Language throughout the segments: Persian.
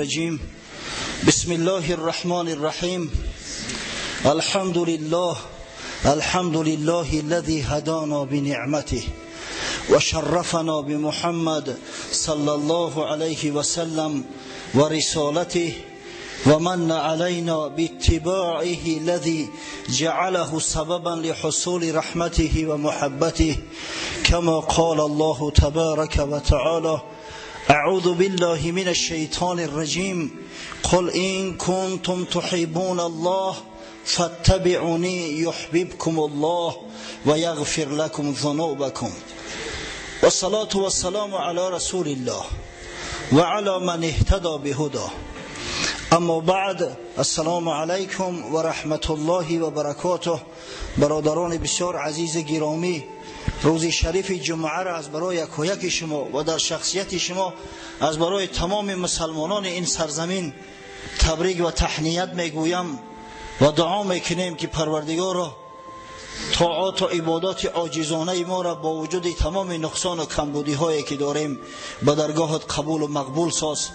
الرجيم بسم الله الرحمن الرحيم الحمد لله الذي هدانا بنعمته وشرفنا بمحمد صلى الله عليه وسلم ورسالته ومن علينا باتباعه الذي جعله سببا لحصول رحمته ومحبته كما قال الله تبارك وتعالى أعوذ بالله من الشيطان الرجيم قل إن كنتم تحبون الله فاتبعوني يحببكم الله ويغفر لكم ذنوبكم والصلاة والسلام على رسول الله وعلى من اهتدى بهداه اما بعد السلام علیکم و رحمت الله و برکاته. برادران بسیار عزیز گرامی، روز شریف جمعه را از برای یکایک شما و در شخصیت شما از برای تمام مسلمانان این سرزمین تبریک و تهنیت میگویم و دعا میکنیم که پروردگار طاعات و عبادات عاجزانه ما را با وجود تمام نقصان و کمبودی هایی که داریم به درگاهت قبول و مقبول ساز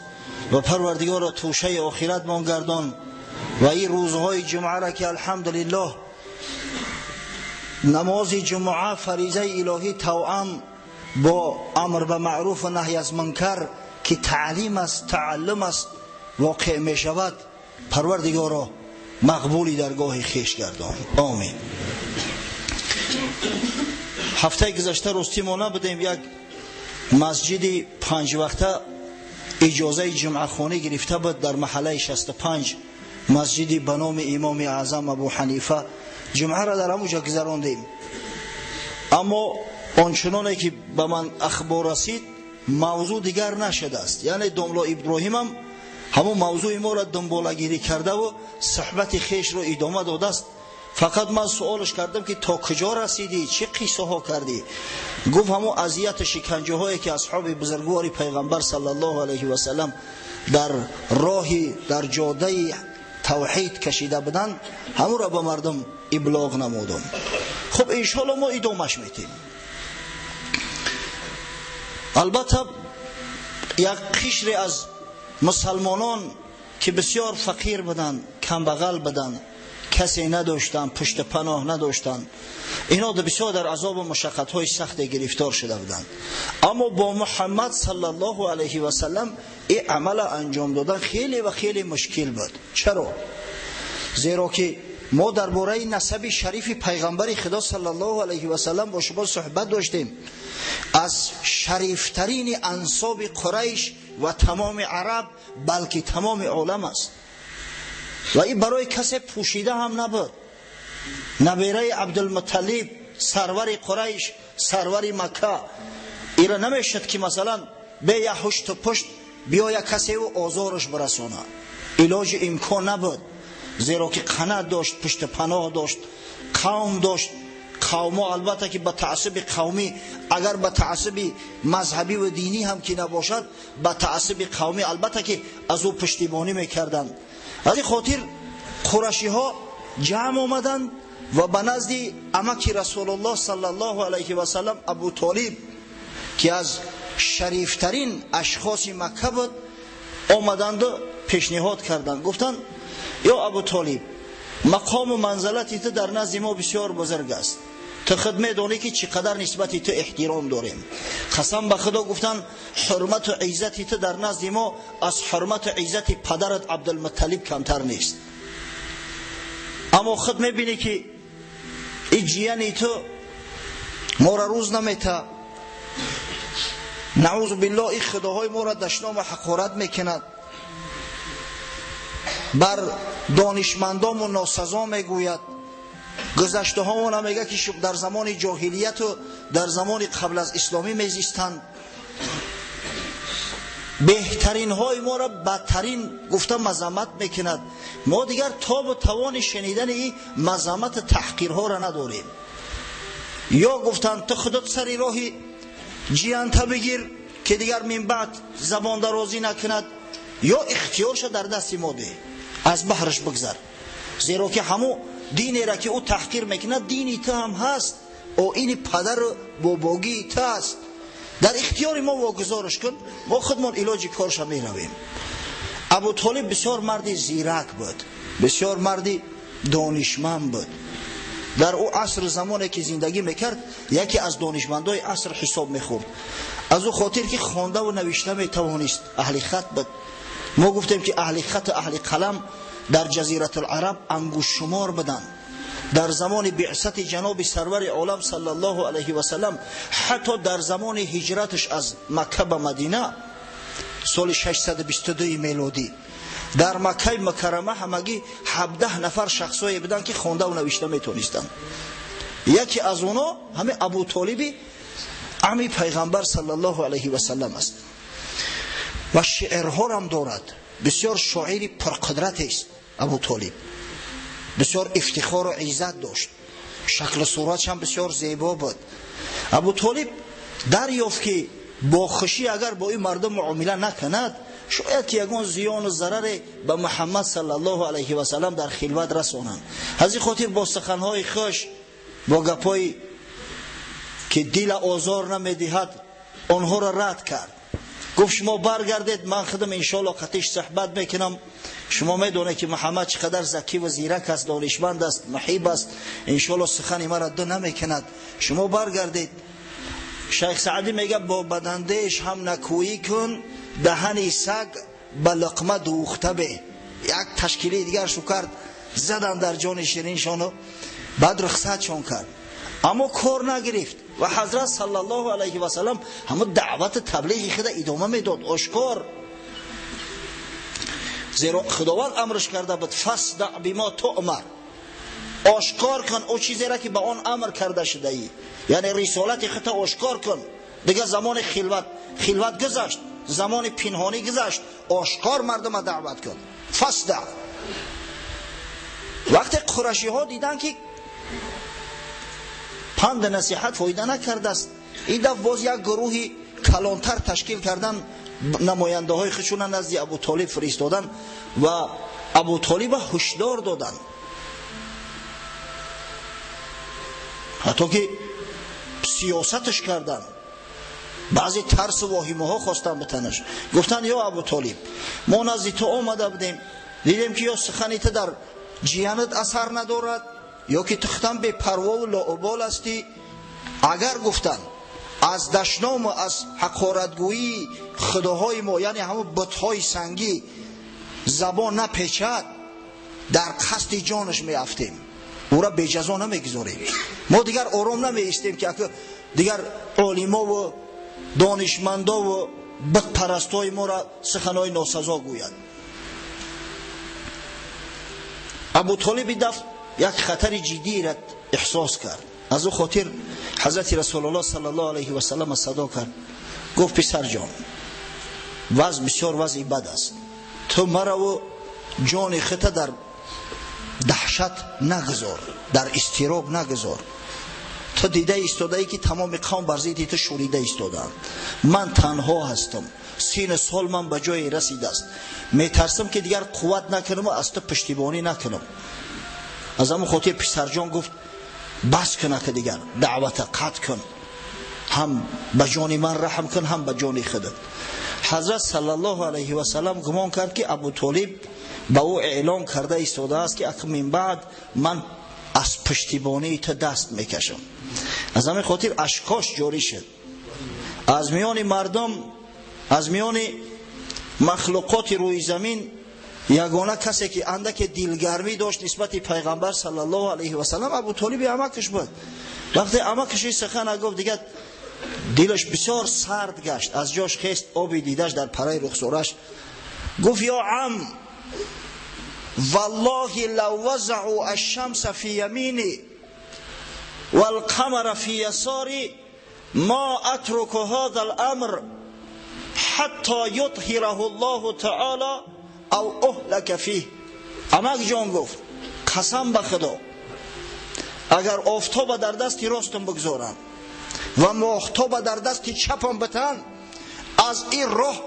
و پروردگار توشه آخرت مان گردان و این روزهای جمعه را که الحمدلله نماز جمعه فریضه الهی توأم با امر به معروف و نهی از منکر که تعلیم است، تعلم است واقع می شود، پروردگار مقبولی درگاه خویش گردان. آمین. هفته گذشته رستیمانه بدیم یک مسجد 5 وقته اجازه جمعه خانه گرفته بود در محله 65 مسجدی به نام امام اعظم ابو حنیفه. جمعه را در همونجا گذراندیم، اما آنچنانی که به من اخبار رسید موضوع دیگر نشده است. یعنی داملا ابراهیم هم همون موضوع ما را دنبالگیری کرده و صحبت خیش رو ادامه داده است. فقط من سوالش کردم که تا کجا رسیدی، چه قصه ها کردی؟ گفت همون اذیت شکنجه هایی که اصحاب بزرگوار پیغمبر صلی الله علیه و سلم در راهی در جاده توحید کشیده بودند همون را به مردم ابلاغ نمودم. خب انشالله ما ادامهش میتیم. البته یک قشر از مسلمانان که بسیار فقیر بودند، کمبغل بودند، کسی نداشتن، پشت پناه نداشتن، اینا بسیار در عذاب و مشقت های سخت گرفتار شده بودند. اما با محمد صلی الله علیه و سلم این عمل انجام دادن خیلی و خیلی مشکل بود. چرا؟ زیرا که ما درباره نسب شریف پیغمبر خدا صلی الله علیه و سلم با شما صحبت داشتیم. از شریفترین انساب قریش و تمام عرب بلکه تمام عالم است و این برای کسی پوشیده هم نبود. نبیره عبدالمطلب سرور قریش، سرور مکه، ایره نمیشد که مثلا به یه هشت و پشت بیا یک کسی و آزارش برسانه. علاج امکان نبود، زیرا که قناعت داشت، پشت پناه داشت، قوم داشت. قوما البته که به تعصب قومی، اگر به تعصب مذهبی و دینی هم که نباشد، به تعصب قومی البته که از او پشتیبانی میکردند. از این خاطر قریشی ها جمع آمدند و به نزد عمک رسول الله صلی الله علیه و سلم ابو طالب که از شریفترین اشخاص مکه بود آمدند و پیشنهاد کردند. گفتند یا ابو طالب، مقام و منزلتی تو در نزد ما بسیار بزرگ است، تو خود میدانی که چقدر نسبت تو احترام داریم. قسم به خدا گفتن حرمت و عزت تو در نزد ما از حرمت و عزت پدرت عبدالمطلب کمتر نیست. اما خود میبینی که این جیانی تو ما را روز نمیته، نعوذ بالله این خداهای ما را دشنام و حقارت میکند، بر دانشمندان و ناسزا میگوید، گذشته ها ما میگه که در زمان جاهلیت و در زمان قبل از اسلامی میزیستند. بهترین های ما را بدترین گفته مذمت میکند. ما دیگر تاب و توان شنیدن این مذمت تحقیرها را نداریم. یا گفتند تو خودت سری راهی جیانتا بگیر که دیگر من بعد زبان درازی نکند، یا اختیارش در دست ما ده، از بحرش بگذر. زیرا که همو دینی را که او تحقیر میکند دینی تو هم هست، او این پدر باباگی تو هست، در اختیار ما واگذارش کن، ما خودمان علاج کارش می رویم. ابو طالب بسیار مردی زیرک بود، بسیار مردی دانشمند بود. در او عصر زمانی که زندگی میکرد یکی از دانشمندای عصر حساب میخورد، از او خاطر که خوانده و نوشته میتوانست، اهل خط بود. ما گفتیم که اهل خط و اهل قلم در جزیره العرب انگوش شمار بدن. در زمان بعثت جناب سرور عالم صلی الله علیه و سلم، حتی در زمان هجرتش از مکه به مدینه سال 622 میلادی، در مکه مکرمه همگی 17 نفر شخصایی بودن که خوانده و نوشته میتونستند. یکی از اونا همه ابو طالب عمی پیغمبر صلی الله علیه و سلم است و شعرها هم دارد. بسیار شاعری پرقدرت است ابو طالب، بسیار افتخار و عزت داشت، شکل صورتش هم بسیار زیبا بود. ابو طالب دریافت که با خوشی اگر با این مردم معامله نکند شاید که یگان زیان و ضرر به محمد صلی الله علیه و سلم در خلوت رسانند. از این خاطر با سخنهای خوش، با گپایی که دل آزار نمیدهد آنها را رد کرد. گفت شما برگردید، من خودم انشاءالله قطعش صحبت میکنم. شما میدونه که محمد چقدر ذکی و زیرک است، دانشمند است، محیب است، انشاءالله سخن ما را رد نمیکند. شما برگردید. شیخ سعدی میگه با بدندهش هم نکویی کن، دهن سگ به لقمه دوخته به. یک تشکیلی دیگر شو کرد، زدن در جان شیرینشانو، بعد رخصتشون کرد، اما کار نگرفت و حضرت صلی الله علیه و سلم همه دعوت تبلیغ خود ادامه میداد آشکار. زیرا خداوند امرش کرده بود فاصدع بما تؤمر، آشکار کن او چیزی را که به آن امر کرده شده ای، یعنی رسالت خود آشکار کن. دیگه زمان خلوت گذشت، زمان پنهانی گذشت، آشکار مردم دعوت کن. فاصدع. وقتی قریشی ها دیدن که پند نصیحت فایده نکرده است، این دفعه باز یک گروهی کلانتر تشکیل کردن، نماینده های خودشون نزد ابو طالب فرستادن و ابو طالب هشدار دادن، حتی که سیاستش کردن، بعضی ترس و واهمه ها خواستن بتنش. گفتن یا ابو طالب ما نزد تو آمده بودیم، دیدیم که یا سخنیت در جیانت اثر ندارد یا که تختم به پروا و لاابال استی. اگر گفتن از دشنام و از حقارتگویی خداهای ما، یعنی همه بتهای سنگی زبان نپیچد، در قصد جانش میافتیم، او را به جزا نمیگذاریم. ما دیگر آرام نمیایستیم که دیگر عالما و دانشمندا و بت پرستای ما را سخنهای ناسزا گوید. ابو طالب دفت یک خطر جدی را احساس کرد، از او خاطر حضرت رسول الله صلی الله علیه و سلم صدا کرد، گفت پسر جان وضع بسیار وضع بد است، تو مرا و جان خود در دهشت نگذار، در اضطراب نگذار. تو دیده ایستاده ای که تمام قوم بر ضد تو شوریده ایستادند، من تنها هستم، سین سال من به جای رسیده است، میترسم که دیگر قوت نکنم و از تو پشتیبانی نکنم. از همون خاطر پسر جان گفت بس کنه که دیگر دعوت قطع کن، هم به جان من رحم کن هم به جان خودت. حضرت صلی الله علیه و سلم گمان کرد که ابو طالب به او اعلام کرده ایستاده است که من بعد من از پشتیبانی تو دست میکشم. از همین خاطر اشکاش جاری شد. از میان مردم، از میان مخلوقات روی زمین، یگانه کسی که اندک دلگرمی داشت نسبت پیغمبر صلی الله علیه و سلم ابو طالب عمکش بود. وقتی عمکش سخن گفت دیگه دلش بسیار سرد گشت، از جاش خیست، آبی دیدش در پرای رخسارش. گفت یا عم والله لو وضعوا الشمس في يميني والقمر في يساري ما اترك هذا الامر حتى يطهره الله تعالى او اهلك فيه. عمک جان گفت قسم به خدا اگر آفتاب در دست راستم بگذارم و ماهتاب در دست چپم بتن، از این راه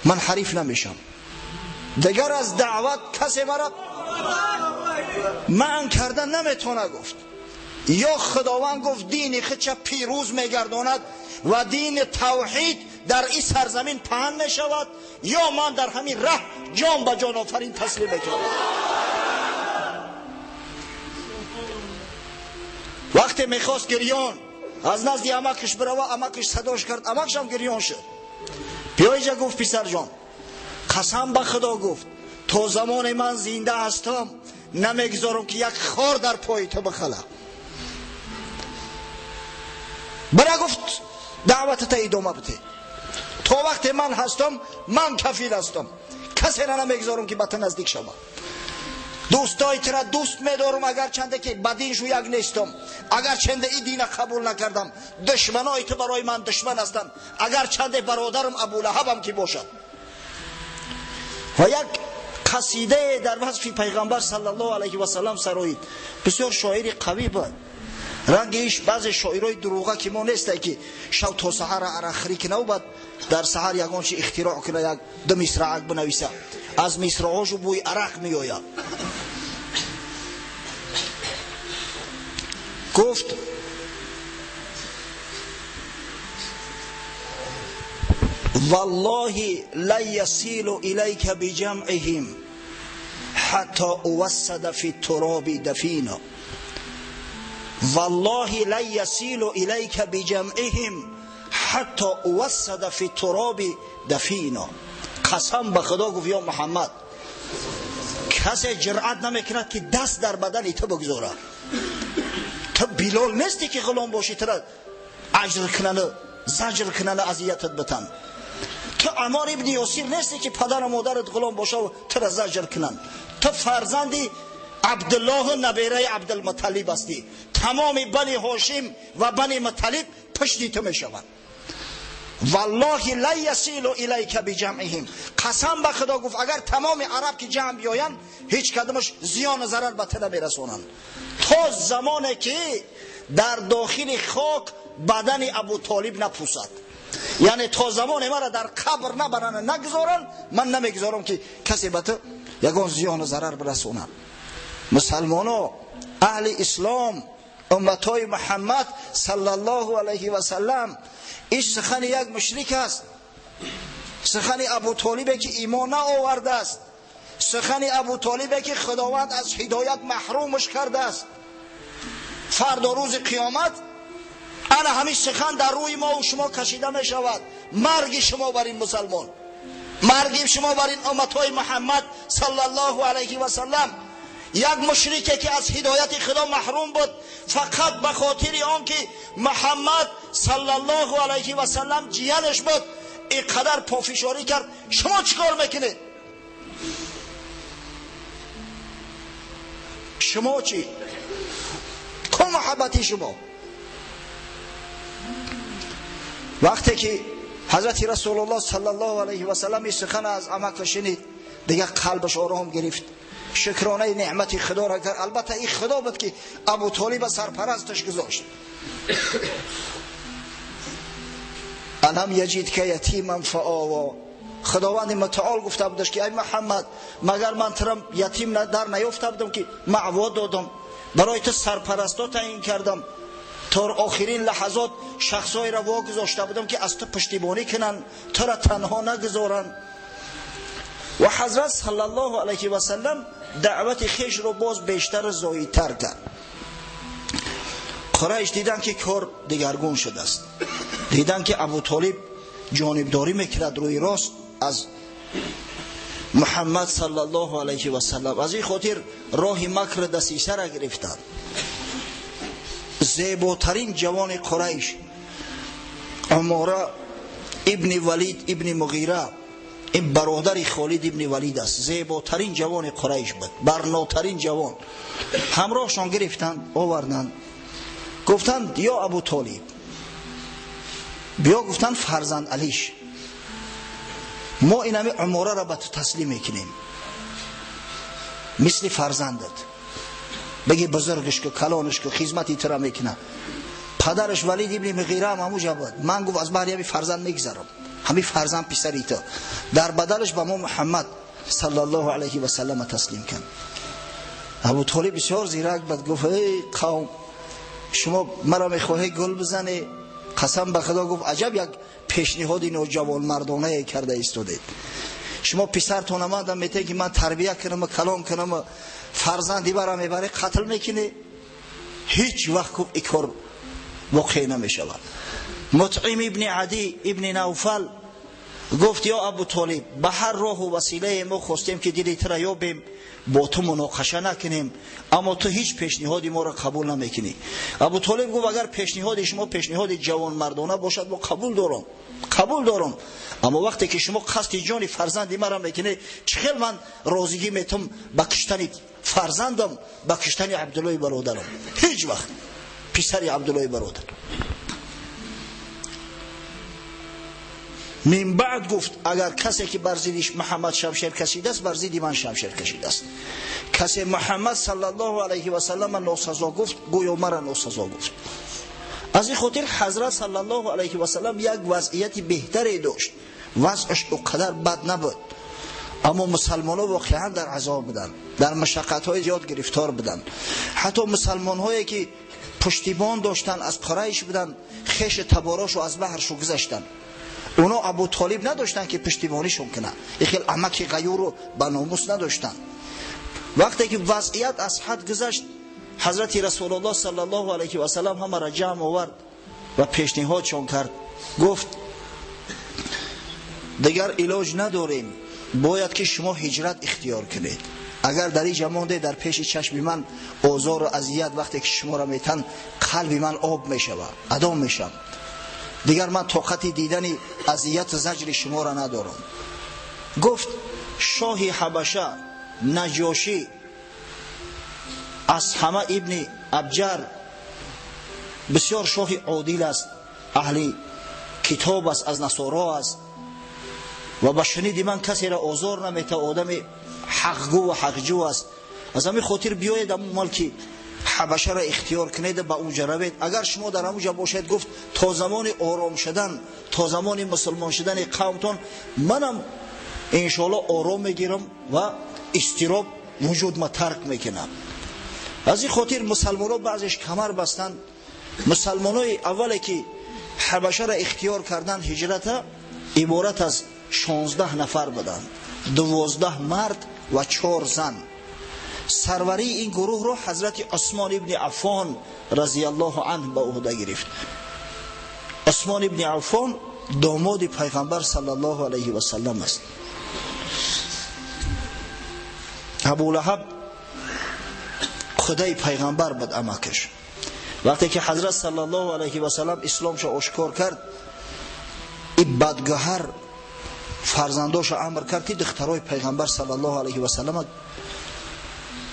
من حریف نمیشم، دیگر از دعوت کسی مرا من کردن نمیتونه. گفت یا خداوند گفت دین خود چه پیروز میگرداند و دین توحید در این سرزمین پهن می شود یا من در همین ره جان به جان آفرین تسلیم میکنم. وقتی میخواست گریان از نزد امکش بروه، امکش صداش کرد، امکش هم گریان شد. بیایجا گفت پسر جان قسم به خدا گفت تا زمان من زنده هستم نمیگذارم که یک خار در پای تو بخله. برا گفت دعوت تا ادامه بده، تا وقت من هستم من کفیل هستم، کسی را نمیگذارم که به تو نزدیک شوم. دوستای ترا دوست میدارم اگر چنده که بدینشو یک نیستم، اگر چنده این دین قبول نکردم. دشمنای تو برای من دشمن هستند، اگر چنده برادرم ابولهبم که باشد. و یک قصیده در وصف پیغمبر صلی الله علیه و سلم سرایید. بسیار شاعری قوی بود، رنگش بعض شاعرای دروغه که ما نیسته که شب تا سحر عرخری که نوبد در سحر یگان چی اختراع کنه یک دو مصرعک بنویسه، از مصرعاشو بوی عرق می آید. گفت والله لا يصل إليك بجمعهم حتى أوسد في التراب دفينا. والله لا يصل إليك بجمعهم حتى أوسد في التراب دفينا. قسم به خدا گفت یا محمد کسی جرأت نمیکند که دست در بدن تو بگذاره. تو بلال نیستی که غلام باشی ترا اجر کنن زجر کنن اذیتت بتن. تو عمار ابن یاسر نیستی که پدر و مادرت غلام باشه و ترا زجر کنن. تو فرزندی عبدالله نبیره عبدالمطلب هستی. تمام بنی هاشم و بنی مطلب پشتی تو میشوند. والله لا يصل الیک بجمعهم. قسم به خدا گفت اگر تمام عرب که جمع بیاین هیچ کدامش زیان و ضرر به تو نمیرسونند، تا زمانی که در داخل خاک بدن ابو طالب نپوسد. یعنی تا زمان مرا در قبر نبرن نگذارن، من نمیگذارم که کسی به تو یگان زیان و ضرر برسونن. مسلمانان اهل اسلام امتای محمد صلی الله علیه و سلم، این سخن یک مشرک است، سخن ابو طالبه که ایمان آورده است، سخن ابو طالبه که خداوند از هدایت محرومش کرده است. فردا روز قیامت انا همین سخن در روی ما و شما کشیده می شود. مرگ شما بر این مسلمان، مرگ شما بر این امتهای محمد صلی الله علیه و سلم. یک مشرکی که از هدایت خدا محروم بود فقط به خاطر آن که محمد صلی الله علیه و سلم جیانش بود اینقدر پافشاری کرد. شما چیکار میکنید؟ شما چی؟ کو محبتی شما؟ وقتی که حضرت رسول الله صلی الله علیه و سلم این سخن از عمک شنید دیگه قلبش آرام گرفت، شکرانه نعمت خدا را کرد. البته این خدا بود که ابو طالب سرپرستش گذاشت. الم یجید که یتیما فآوا. خداوند متعال گفته بودش که ای محمد مگر من ترم یتیم در نیافته بودم که معوا دادم، برای تو سرپرستا تعیین کردم، تا آخرین لحظات شخصای را واگذاشته بودم که از تو پشتیبانی کنن، تو را تنها نگذارن. و حضرت صلی الله علیه و سلم دعوت خیش رو باز بیشتر زاییدتر کرد. قریش دیدن که کار دگرگون شده است، دیدن که ابو طالب جانبداری میکرد روی راست از محمد صلی الله علیه و سلم. از این خاطر راه مکر دسیسه را گرفتند. زیباترین جوان قریش عماره ابن ولید ابن مغیره، این برادر خالد ابن ولید است، زیباترین جوان قریش بود، برناترین جوان. همراهشان گرفتند آوردند، گفتند یا ابو طالب بیا، گفتند فرزند علیش ما این همه عماره را به تو تسلیم میکنیم مثل فرزندت، بگی بزرگش که کلانش که خدمتی ترا میکنه. پدرش ولید ابن مغیره هم هموجا بود. من گفت از بحری همین فرزند میگذارم، همین فرزند پسری تو، در بدلش به ما محمد صلی الله علیه و سلم تسلیم کن. ابو طالب بسیار زیرک بود، گفت ای قوم شما مرا میخواهی گل بزنه؟ قسم به خدا گفت عجب یک پیشنهاد نوجوان مردانه کرده ایستادید. شما پسرتون آمدن میگه که من تربیت کنم کلام کنم فرزندی برام میبره قتل میکنه، هیچ وقت این کار واقع نمیشود. مطعم ابن عدی ابن نوفل گفت یا ابو طالب به هر راه و وسیله ما خواستیم که دلی تو را یابیم، با تو مناقشه نکنیم، اما تو هیچ پیشنهادی ما را قبول نمیکنی. ابو طالب گفت اگر پیشنهاد شما پیشنهاد جوان مردانه باشد ما قبول دارم، اما وقتی که شما قصد جان فرزندی مرا میکنه چخیل من راضیگی میتم با کشتن فرزندم، با کشتن عبدالله برادرم، هیچ وقت پسر عبدالله برادر. من بعد گفت اگر کسی که بر ضدش محمد شمشیر کشیده است بر ضد من شمشیر کشیده است. کسی محمد صلی الله علیه و سلم ناسزا گفت گویا مرا ناسزا گفت. از این خاطر حضرت صلی الله علیه و سلم یک وضعیت بهتری داشت، وضعش اونقدر بد نبود، اما مسلمان ها واقعا در عذاب بودن، در مشقت های زیاد گرفتار بودن. حتی مسلمان هایی که پشتیبان داشتن از قریش بودن، خیش تباراشو از بحرشو گذاشتن، اونا ابو طالب نداشتن که پشتیبانیشون کنن، خیلی عمک غیور رو به ناموس نداشتن. وقتی که وضعیت از حد گذشت حضرت رسول الله صلی الله علیه و سلم همه را جمع آورد و پیشنهادشون کرد، گفت دیگر علاج نداریم، باید که شما هجرت اختیار کنید. اگر در اینجا مانده در پیش چشم من آزار و اذیت وقتی که شما را میتن قلب من آب میشود، ادام میشم، دیگر من طاقت دیدن اذیت زجر شما را ندارم. گفت شاه حبشه نجاشی از همه ابن ابجر بسیار شاه عادل است، اهل کتاب است، از نصارا است و با شنید من کسی را آزار نمیته، آدم حقگو و حقجو است. از همین خاطر بیاید ملک حبشه را اختیار کنید، با اونجا روید. اگر شما در اونجا باشید گفت تا زمان آرام شدن، تا زمان مسلمان شدن قومتون منم انشاءالله آرام میگیرم و استراب وجود ما ترک میکنم. از این خاطر مسلمان ها بعضش کمر بستن. مسلمان های اولی که حبشه را اختیار کردن هجرت عبارت از 16 نفر بودند، 12 مرد و 4 زن. سروری این گروه رو حضرت عثمان ابن عفان رضی الله عنه به عهده گرفت. عثمان ابن عفان داماد پیغمبر صلی الله علیه و سلم است. ابو لهب خدای پیغمبر بود امکش. وقتی که حضرت صلی الله علیه و سلم اسلامش آشکار کرد، این بدگهر فرزنداش امر کرد که دخترای پیغمبر صلی الله علیه و سلم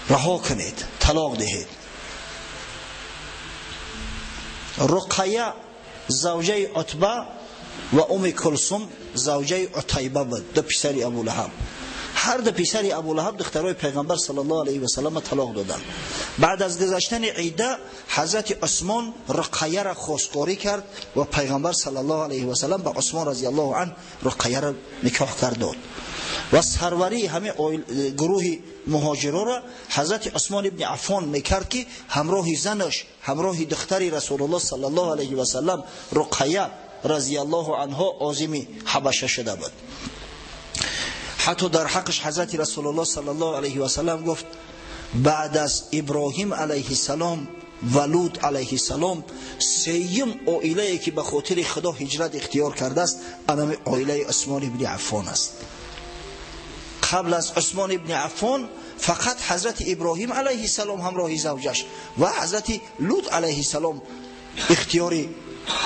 رها کنید، طلاق دهید. رقیه زوجه عتبه و ام کلثوم زوجه عتیبه بود، دو پسر ابو لهب. هر دو پسر ابو لهب دخترای پیغمبر صلی الله علیه و سلم طلاق دادن. بعد از گذشتن عیده حضرت عثمان رقیه را خواستگاری کرد و پیغمبر صلی الله علیه و سلم با عثمان رضی الله عنه رقیه را نکاح کرد. و سروری همه گروه مهاجرا را حضرت عثمان ابن عفان میکرد که همراه زنش، همراه دختری رسول الله صلی الله علیه و سلم رقیه رضی الله عنها عازم حبشه شده بود. حتی در حقش حضرت رسول الله صلی الله علیه و سلم گفت بعد از ابراهیم علیه السلام و لوط علیه السلام سیم عائله که به خاطر خدا هجرت اختیار کرده است انم عائله عثمان ابن عفان است. قبل از عثمان ابن عفان فقط حضرت ابراهیم علیه السلام همراه زوجش و حضرت لوط علیه السلام اختیار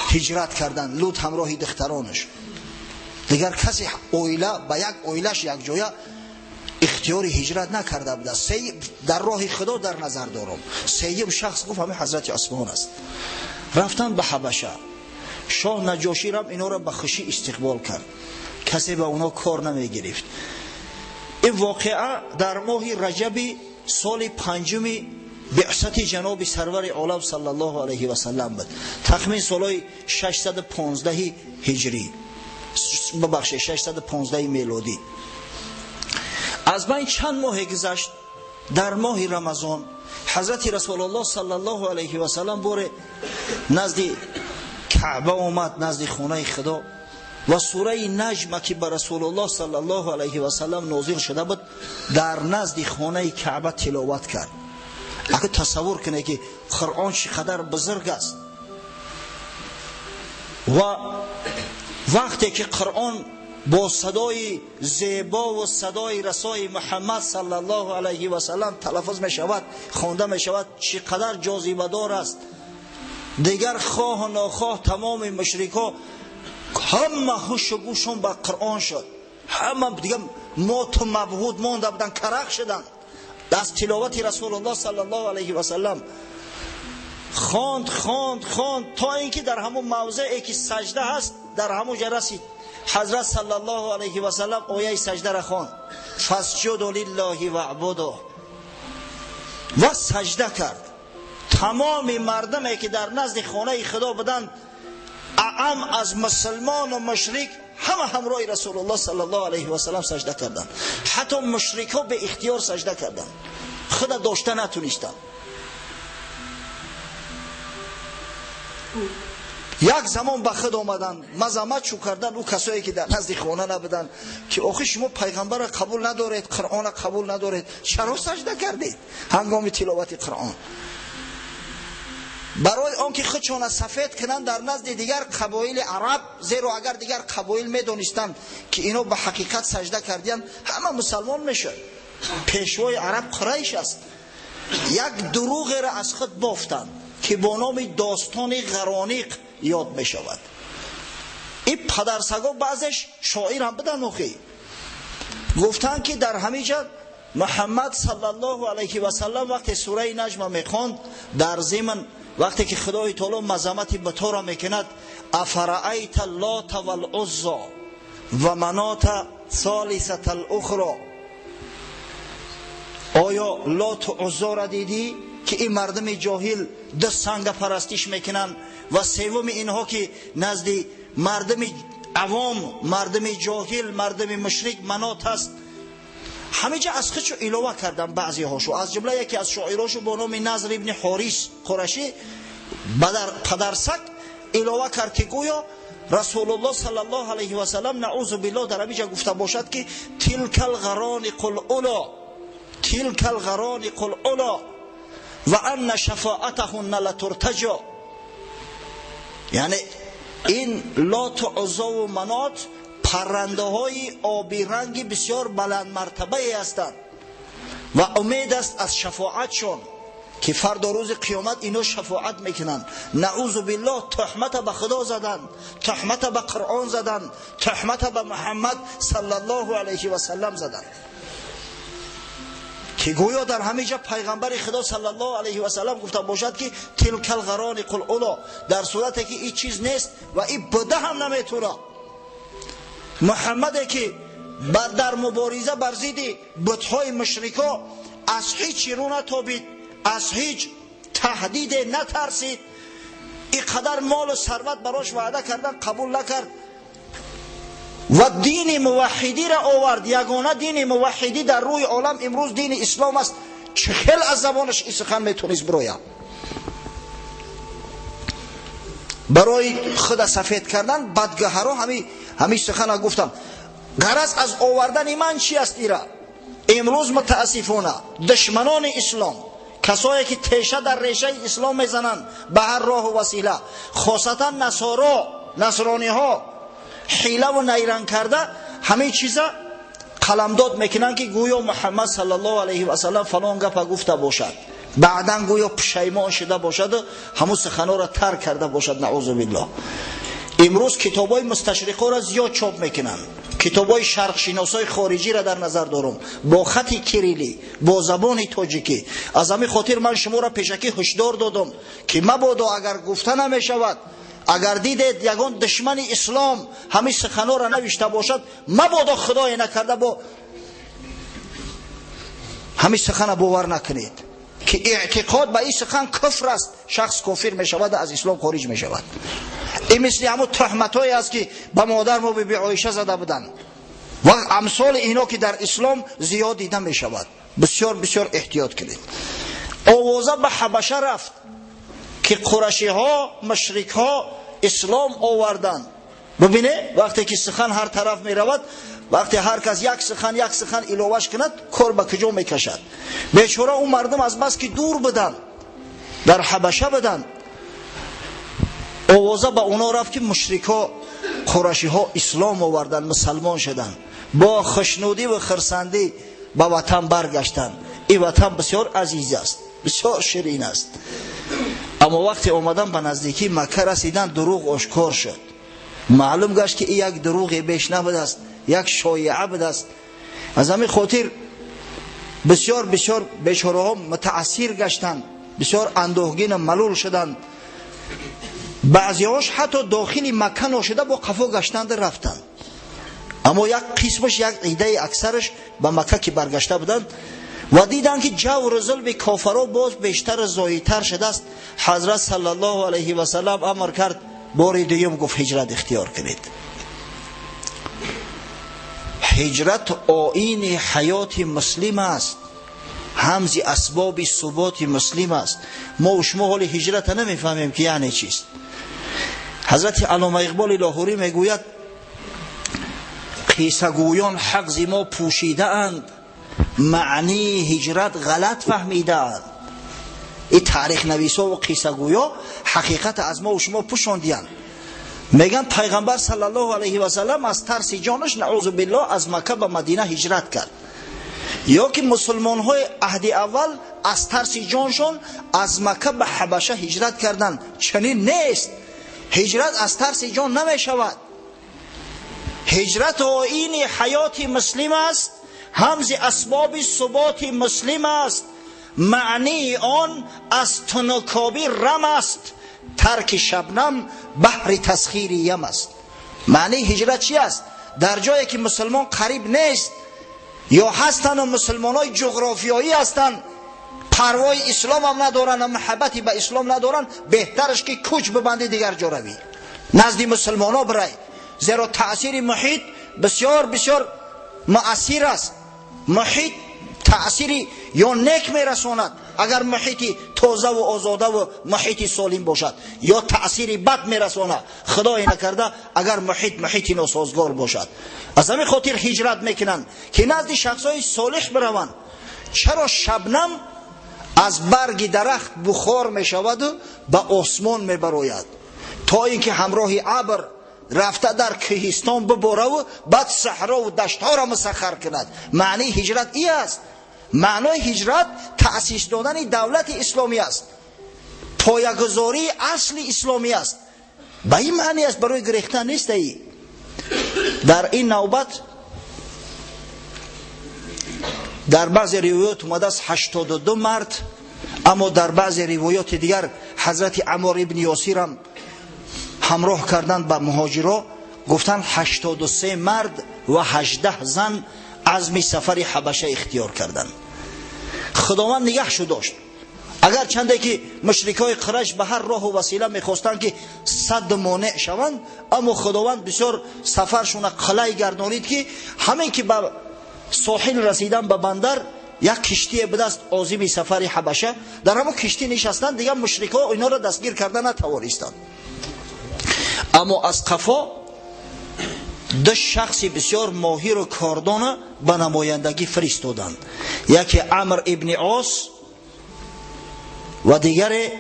هجرت کردند، لوط همراه دخترانش. دیگر کسی عائله با یک عائلهش یک جای اختیار هجرت نکرده بود. در راه خدا در نظر دارم سیم شخص گفت همه حضرت عثمان است. رفتن به حبشه. شاه نجاشی رم اینا را به خوشی استقبال کرد، کسی به اونا کار نمی گرفت. این واقعه در ماه رجب سال 5 بعثت جناب سرور عالم صلی الله علیه و سلم بود، تخمین سال 615 هجری، ببخشید 615 میلادی. از بین چند ماه گذشت، در ماه رمضان حضرت رسول الله صلی الله علیه و سلم بار نزد کعبه آمد، نزد خانه خدا و سوره نجم که بر رسول الله صلی الله علیه و سلم نازل شده بود در نزد خانه کعبه تلاوت کرد. اگه تصور کنه که قرآن چقدر بزرگ است و وقتی که قرآن با صدای زیبا و صدای رسای محمد صلی الله علیه و سلم تلفظ می شود، خوانده می شود، چقدر جاذبه دار است. دیگر خواه و ناخواه تمام مشرکا همه هوش و گوشون به قرآن شد، همه دیگه موت و مبهوت مانده بودن، کرخ شدن از تلاوت رسول الله صلی الله علیه و سلم. خواند تا اینکه در همون موضعی که سجده هست در همون جا رسید. حضرت صلی الله علیه و سلم آیه سجده را خواند، فاسجدوا لله واعبدوا، و سجده کرد. تمام مردمی که در نزد خانه خدا بودند، اعم از مسلمان و مشرک، همه همراه رسول الله صلی الله علیه و سلم سجده کردند. حتی مشرک ها به اختیار سجده کردند، خدا داشته نتونستند. یک زمان به خود آمدن، مذمت شو کردن او کسایی که در نزد خانه نبودن که آخه شما پیغمبر را قبول ندارید، قرآن را قبول ندارید، چرا سجده کردید هنگام تلاوت قرآن؟ برای آنکه خودشان سفید کنند در نزد دیگر قبایل عرب، زیرا اگر دیگر قبایل میدونستند که اینو به حقیقت سجده کردن همه مسلمان میشد. پیشوای عرب قریش است. یک دروغ را از خود بافتند که با نام داستان غرانیق یاد می شود. این پدرسگا بعضش شاعر هم بدن اخی گفتن که در همینجا محمد صلی الله علیه و سلم وقتی سوره نجم میخواند، در ضمن وقتی که خدای تعالی مذمت به تو را میکند، افرأیت اللات والعزی و منات ثالثه الاخرى، آیا لات و عزی را دیدی که این مردم جاهل دست سنگ پرستش میکنن و سوم اینها که نزد مردم عوام، مردم جاهل، مردم مشرک منات هست. همینجا از خودشو علاوه کردن بعضی هاشو، از جمله یکی از شاعراشو با نام نضر ابن حارث قرشی پدرسک علاوه کرد که گویا رسول الله صلی الله علیه و سلم نعوذ بالله در همینجا گفته باشد که تلک الغرانق الاولی، تلک الغرانق الاولی و ان شفاعتهن لترتجى، یعنی این لات و عزی و منات پرنده های آبی رنگ بسیار بلند مرتبه هستند و امید است از شفاعتشون که فردا روز قیامت اینو شفاعت میکنن. نعوذ بالله تهمت به خدا زدن، تهمت به قرآن زدن، تهمت به محمد صلی الله علیه و سلم زدن که گویا در همینجا پیغمبر خدا صلی الله علیه و سلم گفته باشد که تلک الغرانق الاولی، در صورتی که این چیز نیست و این بده هم نمیتونه. محمدی که در مبارزه بر ضد بت‌های مشرکا از هیچ رو نتابید، از هیچ تهدید نترسید، اینقدر مال و ثروت براش وعده کردن قبول نکرد و دین موحدی را آورد. یگانه دین موحدی در روی عالم امروز دین اسلام است. چه خیل از زبانش این سخن میتونست بروید. برای خود سفید کردن بدگهرها همین سخن گفتم. غرض از آوردن من چی است؟ ایرا امروز متاسفانه دشمنان اسلام، کسایی که تیشه در ریشه اسلام میزنن به هر راه و وسیله، خاصتا نصرانی ها حیله و نیرنگ کرده همه چیزا قلمداد میکنن که گویا محمد صلی الله علیه و سلم فلان گپ گفته باشد، بعدن گویا پشیمان شده باشد و همون سخنا را ترک کرده باشد. نعوذ بالله. امروز کتابای مستشرقا را زیاد چاپ میکنن، کتابای شرق شناسای خارجی را در نظر دارم با خط کریلی، با زبان تاجیکی. از همین خاطر من شما را پیشکی هشدار دادم که مبادا اگر گفته نمیشود، اگر دیدید یگان دشمن اسلام همین سخنا را نوشته باشد، مبادا خدای نکرده با همین سخن باور نکنید که اعتقاد به این سخن کفر است. شخص کافر می شود، از اسلام خارج می شود. این مثل همون تهمتایی است که به مادر ما بی عایشه زده بودن و امثال اینا که در اسلام زیاد دیده می شود. بسیار بسیار احتیاط کنید. آوازه به حبشه رفت که قریشی ها، مشرک ها اسلام آوردن ببینه وقتی که سخن هر طرف می رود، وقتی هر کس یک سخن ایلوش کند، کار به کجا می کشد. بیچاره اون مردم از بس که دور بدن، در حبشه بدن، آوازه به اونا رفت که مشرکا قریشی ها اسلام آوردن، مسلمان شدن، با خشنودی و خرسندی به وطن برگشتن. این وطن بسیار عزیز است، بسیار شیرین است. اما وقتی آمدن به نزدیکی مکه رسیدن، دروغ آشکار شد. معلوم گشت که این یک دروغ بیش نبود است، یک شایعه بود است. از همین خاطر بسیار بیچاره ها متاثر گشتند، بسیار اندوهگین ملول شدند. بعضیاش حتی داخل مکه نشده با قفا گشتند رفتند. اما یک قسمش، یک عده اکثرش به مکه که برگشته بودند و دیدن که جو و ظلم کافرها باز بیشتر زاییدتر شده است. حضرت صلی الله علیه و سلم امر کرد، بار دوم گفت هجرت اختیار کنید. هجرت آیین حیات مسلم است، همز اسباب ثبات مسلم است. ما و شما حال هجرت نمیفهمیم که یعنی چیست. حضرت علامه اقبال لاهوری میگوید قصه گویان حق ز ما پوشیده اند، معنی هجرت غلط فهمیده اند. این تاریخ نویسا و قصه گویا حقیقت از ما و شما پوشاندیان. میگن پیغمبر صلی الله علیه و سلم از ترس جانش نعوذ بالله از مکه به مدینه هجرت کرد، یا که مسلمان های عهد اول از ترس جانشون از مکه به حبشه هجرت کردند. چنین نیست. هجرت از ترس جان نمی شود. هجرت آیین حیات مسلم است، همز اسباب ثبات مسلم است. معنی آن از تنکابی رم است، ترک شبنم بحر تسخیر یم است. معنی هجرت چی است؟ در جایی که مسلمان قریب نیست، یا هستن و مسلمان های جغرافیایی هستن، پروای اسلام هم ندارن و محبتی به اسلام ندارن، بهترش که کوچ ببندی دیگر جا روی، نزد مسلمان ها برای. زیرا تأثیر محیط بسیار مؤثر است. محیط تأثیری یا نیک میرساند اگر محیطی تازه و آزاده و محیطی سالم باشد، یا تأثیری بد میرساند خدای نکرده اگر محیطی ناسازگار باشد. از همین خاطر هجرت میکنند که نزد شخصای صالح بروند. چرا شبنم از برگ درخت بخار میشود و به آسمان میبراید، تا اینکه همراه ابر رفته در کوهستان بباره و بعد صحرا و دشت ها را مسخر کند. معنی هجرت ای است. معنای هجرت تأسیس دادن دولت اسلامی است، پایه‌گذاری اصل اسلامی است. به این معنی است، برای گریختن نیست. در این نوبت در بعضی روایات اومده است 82 مرد، اما در بعضی روایات دیگر حضرت عمار ابن یاسر هم همراه کردند به مهاجرا، گفتند 83 مرد و 18 زن عزم سفر حبشه اختیار کردند. خداوند نگهشو داشت. اگر چنده که مشرکای قریش به هر راه و وسیله میخواستند که صد مانع شوند، اما خداوند بسیار سفرشون قلعه گردانید که همین که به ساحل رسیدن به بندر، یک کشتی به دست عازم سفر حبشه، در همون کشتی نشستند، دیگه مشرکا اینا را دستگیر کردن نتوانستند. اما از قفا دو شخص بسیار ماهر و کاردان به نمایندگی فرستادند. یکی عمرو ابن عاص و دیگر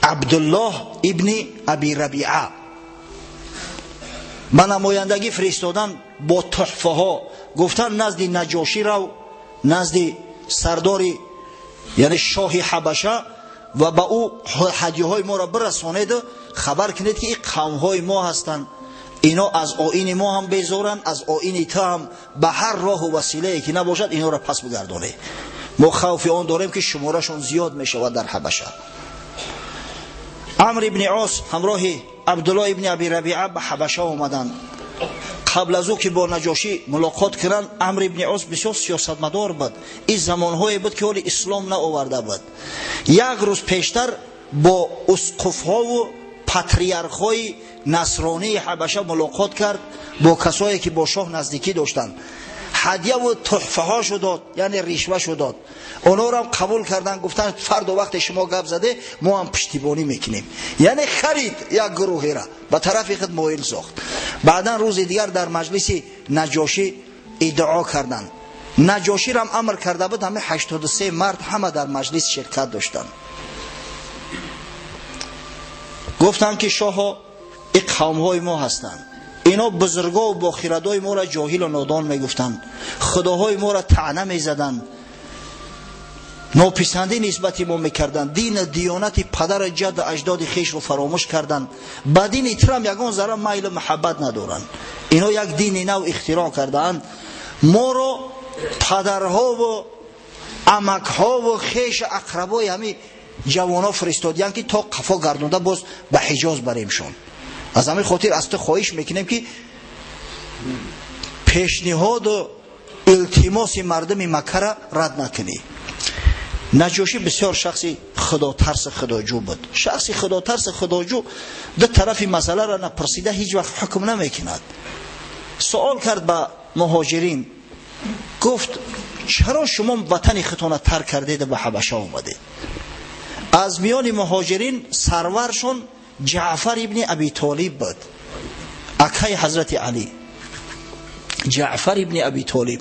عبدالله ابن ابی ربیعه. به نمایندگی فرستادند با تحفه ها. گفتن نزد نجاشی رو، نزد سرداری یعنی شاه حبشه، و با او هدیه های ما را برسانید و خبر کنید که این قوم های ما هستند، اینا از آیین ما هم بیزارن، از آیین تا هم به هر راه و وسیله که نباشد اینا را پس بگردانید. ما خوف آن داریم که شمارشون زیاد می شود در حبشه. عمرو ابن عاص همراه عبدالله ابن ابی ربیعه به حبشه آمدند. قبل از او که با نجاشی ملاقات کردند، عمرو ابن عاص بسیار سیاستمدار بود. این زمانهایی بود که حال اسلام نآورده بود. یک روز پیشتر با اسقف ها و پاتریارخ های نصرانی حبشه ملاقات کرد، با کسایی که با شاه نزدیکی داشتند. هدیه و تحفه هاشو داد، یعنی ریشوه شو داد. اونا رو هم قبول کردن، گفتن فردا وقت شما گپ زده ما هم پشتیبانی میکنیم. یعنی خرید یک گروهی را به طرف خود مایل ساخت. بعدا روز دیگر در مجلس نجاشی ادعا کردند. نجاشی را هم امر کرده بود همه 83 مرد همه در مجلس شرکت داشتند. گفتن که شاه این قوم های ما هستند، اینا بزرگا و باخردای ما را جاهل و نادان میگفتند، خداهای ما را طعنه میزدند، ناپسندی نسبت ما میکردند، دین دیانت پدر جد اجداد خیش رو فراموش کردند، با دین ایترام یگان ذره میل و محبت ندارند. اینا یک دین نو اختراع کردند، ما رو پدرها و عمکها و خیش اقربای همین جوانا فرستادیان که تا قفا گردونده باز به حجاز بریمشون. از همین خاطر از تو خواهش میکنیم که پیشنهاد و التماس مردم مکه را رد نکنی. نجاشی بسیار شخصی خدا ترس خداجو بود. شخصی خدا ترس خداجو دو طرف مسئله را نپرسیده هیچ وقت حکم نمیکند. سوال کرد به مهاجرین، گفت چرا شما وطن خودتان ترک کردید به حبشه آمدید؟ از میان مهاجرین سرورشون جعفر ابن ابی طالب بود، اکای حضرت علی. جعفر ابن ابی طالب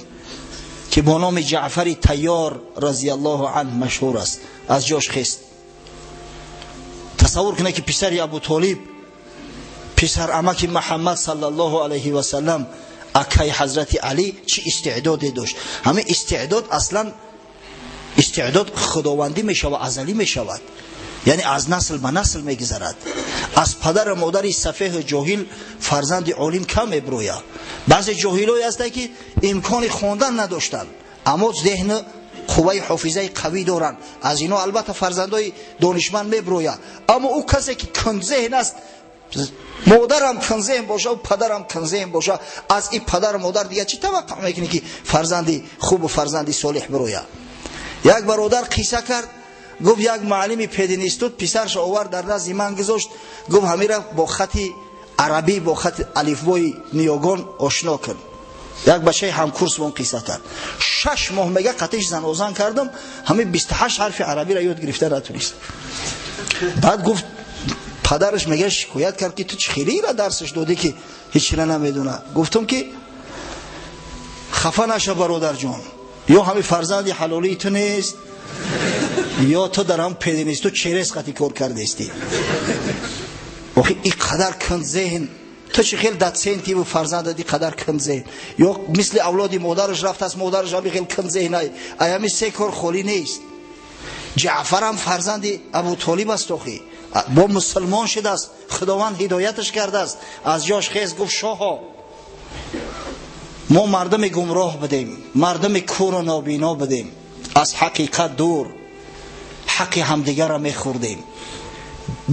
که با نام جعفر طیار رضی الله عنه مشهور است، از جاش خست. تصور کنه که پسر ابو طالب، پسر عمک محمد صلی الله علیه و سلم، اکای حضرت علی چه استعدادی داشت. همه استعداد اصلا استعداد خداوندی می شود، ازلی می شود، یعنی از نسل به نسل می گذرد. از پدر مادر سفیه جاهل فرزند عالم کم میبروید. بعضی جاهلایی هستند که امکان خواندن نداشتند اما ذهن قوه حافظه قوی دارند، از اینا البته فرزندای دانشمند میبروید. اما او کسی که کند ذهن است، مادرم کند ذهن باشه و پدرم کند ذهن باشه، از این پدر و مادر دیگه چی توقع میکنی که فرزندی خوب و فرزندی صالح بروید؟ یک برادر قصه کرد، گفت یک معلم پدینستود پسرش آورد در نزد من گذاشت، گفت همین را با خط عربی با خط الفبای نیاگان آشنا کن. یک بچه همکورس با اون قصه کرد. 6 ماه میگه قطعش زن آزان کردم، همین 28 حرف عربی را یاد گرفته نتونست. بعد گفت پدرش میگه شکایت کرد که تو چه خیلی را درسش دادی که هیچ را نمیدونه. گفتم که خفه نشه برادر جان، یا همین فرزند حلالی تو نیست یا تو در هم پدینست تو چیرس قطعی کار کرده استی. وقتی این قدر کند ذهن، تو چه خیلی داد سنتی و فرزند دی قدر کند ذهن، یا مثل اولادی مادرش رفت از مادرش هم خیلی کند ذهن های ایامی 3 کار خالی نیست. جعفر هم فرزند ابو طالب است، با مسلمان شده است، خداوند هدایتش کرده است. از جاش خیز گفت شاها ما مردم گمراه بدیم، مردم کور و نابینا بدیم، از حقیقت دور، حق همدیگر را میخوردیم،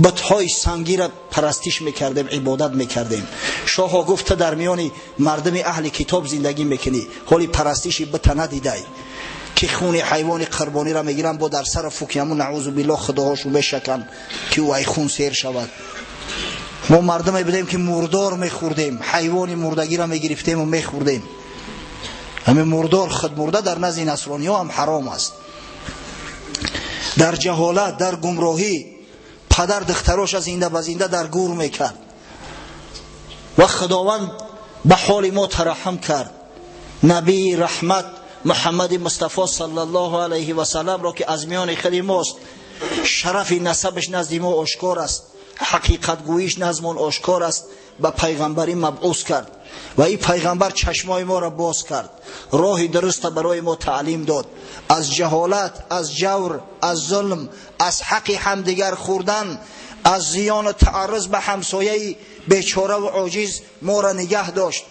بتهای سنگی را پرستش میکردیم، عبادت میکردیم. شاها گفت در میان مردم اهل کتاب زندگی میکنی، حالی پرستشی بت ندیدی که خون حیوان قربانی را میگیرن با در سر فوکیمون نعوذ بالله خداهاشو میشکن که او ای خون سیر شود. ما مردمی بودیم که مردار میخوردیم، حیوان مردگی را میگرفتیم و میخوردیم. همین مردار خود مرده در نزد نصرانی ها هم حرام است. در جهالت، در گمراهی پدر دختراش از زنده به زنده در گور میکرد و خداوند به حال ما ترحم کرد. نبی رحمت محمد مصطفی صلی الله علیه و سلم را که از میان خود ماست، شرف نسبش نزد ما آشکار است، حقیقت گویش نزد ما آشکار است، به پیغمبری مبعوث کرد و این پیغمبر چشمای ما را باز کرد، راه درست برای ما تعلیم داد. از جهالت، از جور، از ظلم، از حق همدیگر خوردن، از زیان و تعرض به همسایه بیچاره و عاجز ما را نگه داشت.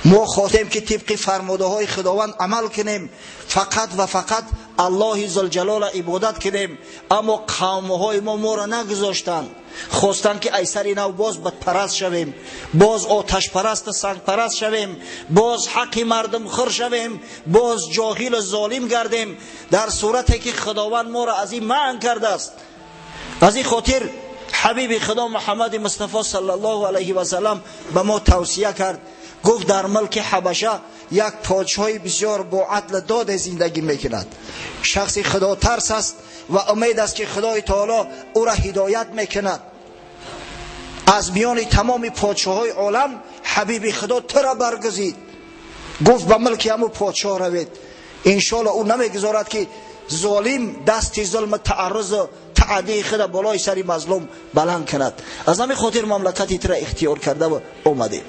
ما خواستیم که طبق فرموده های خداوند عمل کنیم، فقط و فقط الله ذوالجلال عبادت کنیم، اما قوم های ما را نگذاشتند. خواستند که ایسر نو باز بدپرست شویم، باز آتش پرست سنگ پرست شویم، باز حق مردم خور شویم، باز جاهل و ظالم گردیم، در صورتی که خداوند ما را از این منع کرده است. از این خاطر حبیب خدا محمد مصطفی صلی الله علیه و سلم به ما توصیه کرد، گفت در ملک حبشه یک پادشاهی بسیار با عدل داد زندگی میکند. شخصی خدا ترس است و امید است که خدای تعالی او را هدایت میکند. از میان تمام پادشاهای عالم حبیب خدا تو را برگزید، گفت به ملک همو پادشاه روید. انشالله او نمیگذارد که ظالم دست ظلم تعرض و تعدی خود بالای سری مظلوم بلند کند. از همین خاطر مملکتی تو را اختیار کرده و اومده.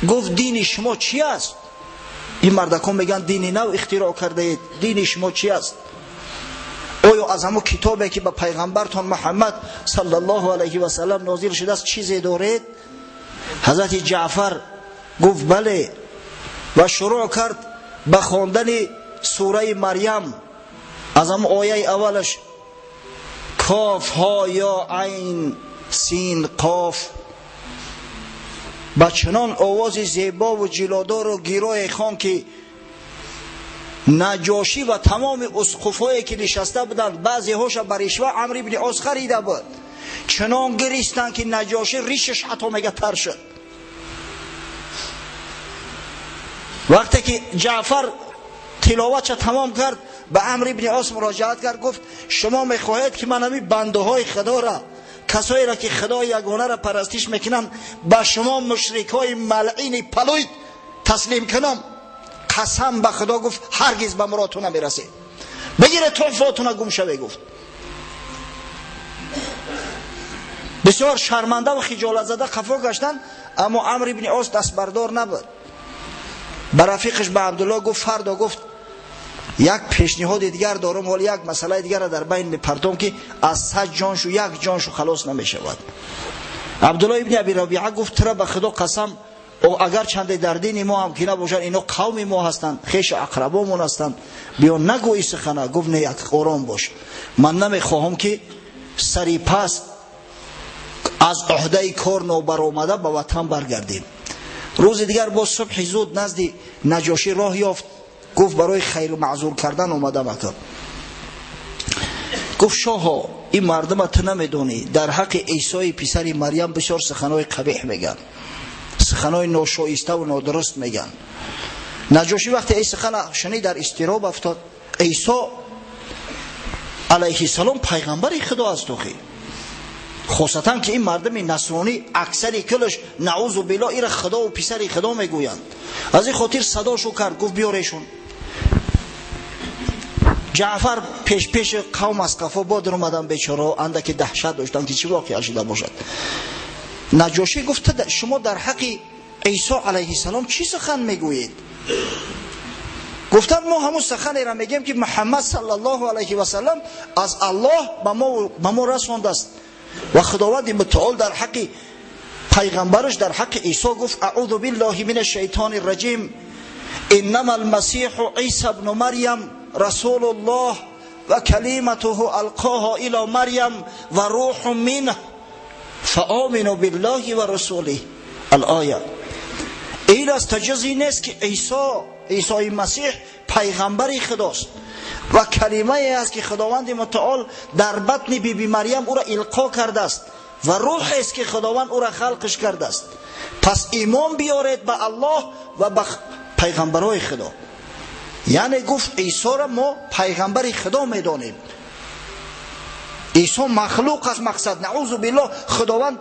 گفت دین شما چی است؟ این مردکان میگن دین نو اختراع کرده اید، دین شما چی است؟ آیا از همون کتابی که به پیغمبرتان محمد صلی الله علیه و سلم نازل شده است چیزی دارید؟ حضرت جعفر گفت بله و شروع کرد به خواندن سوره مریم. از هم آیه اولش کاف ها یا عین سین قاف، با چنان آواز زیبا و جلادار و گیرای خان که نجاشی و تمام اسقفایی که نشسته بودند بعضی هاش بر اشوه عمرو بن عاص خریده بود، چنان گریستند که نجاشی ریشش حتی میگه تر شد. وقتی که جعفر تلاوتش تمام کرد به عمرو بن عاص مراجعت کرد، گفت شما میخواهید که من همین بنده های خدا را، کسایی را که خدا یگانه را پرستش میکنن، به شما مشرک های ملعین پلوید تسلیم کنم؟ قسم به خدا گفت هرگز به مرادتون نمیرسه، بگیره طرفاتون گم شوه. گفت بسیار شرمنده و خجالت زده خفا گشتن، اما عمرو بن عاص دست بردار نبود. به رفیقش به عبدالله گفت فردا گفت یک پیشنهاد دیگر دارم، ولی یک مسئله دیگر را در بین میپرتم که از 100 جانشو یک جانشو خلاص نمیشود. عبدالله ابن ابی ربیعه گفت ترا به خدا قسم، او اگر چند در دین ما هم که نباشن، اینا قوم ما هستند، خیش اقربامون هستند، بیا نگوی سخنه. گفت نه، یک آرام باش، من نمیخواهم که سری پس از عهده کار نوبرآمده به وطن برگردیم. روز دیگر با صبح زود نزد نجاشی راه یافت. گفت برای خیر و معذور کردن اومده مکه. گفت شاها این مردم تو نمیدونی در حق عیسی پسر مریم بسیار سخنهای قبیح میگن، سخنهای ناشایسته و نادرست میگن. نجاشی وقتی این سخن شنید در اضطراب افتاد. عیسی علیه السلام پیغمبر خدا است، خاصتا که این مردم نصرانی اکثری کلش نعوذ بالله ایره خدا و پسر خدا میگویند. از این خاطر صداشو کرد، گفت بیارشون. جعفر پیش قوم از قفا بادر اومدن، بیچاره اندک دهشت داشتن که چی واقعا شده باشد. نجاشی گفت شما در حق عیسی علیه السلام چی سخن میگویید؟ گفتن ما همون سخنی را میگیم که محمد صلی الله علیه و سلم از الله به ما رسانده است و خداوند متعال در حق پیغمبرش در حق عیسی گفت اعوذ بالله من الشیطان الرجیم انما المسیح عیسی ابن مریم رسول الله و کلمته القاها الی مریم و روح منه فآمنوا بالله و رسوله. الآیه این از تجزی نیست که عیسی مسیح پیغمبر خداست و کلمه است که خداوند متعال در بطن بی مریم او را القا کرده است و روح است که خداوند او را خلقش کرده است. پس ایمان بیارید به الله و به پیغمبرای خدا. یعنی گفت عیسی را ما پیغمبر خدا میدانیم. عیسی مخلوق است. مقصد نعوذ بالله خداوند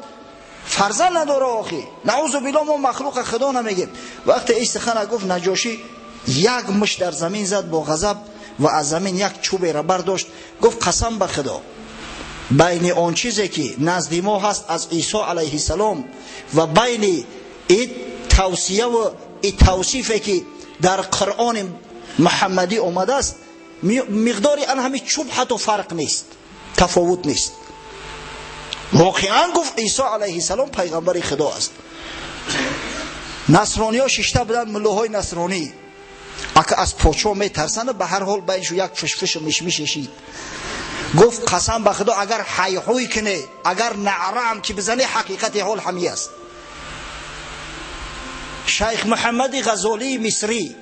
فرزند نداره آخی، نعوذ بالله ما مخلوق خدا نمیگیم. وقتی این سخن گفت نجاشی یک مش در زمین زد با غضب و از زمین یک چوب را برداشت. گفت قسم به خدا بین آن چیزی که نزد ما هست از عیسی علیه السلام و بین این توصیه و این توصیفی که در قرآن محمدی اومده است مقداری آن همین چوب حتی فرق نیست، تفاوت نیست. واقعا گفت عیسی علیه السلام پیغمبر خدا است. نصرانی ها ششته بودن، ملوهای نصرانی اگه از پاچو می ترسند به هر حال بینشو یک فشفش و مشمششید. گفت قسم به خدا اگر حیحوی کنه، اگر نعره هم که بزنه، حقیقت حال همی است. شیخ محمد غزالی مصری،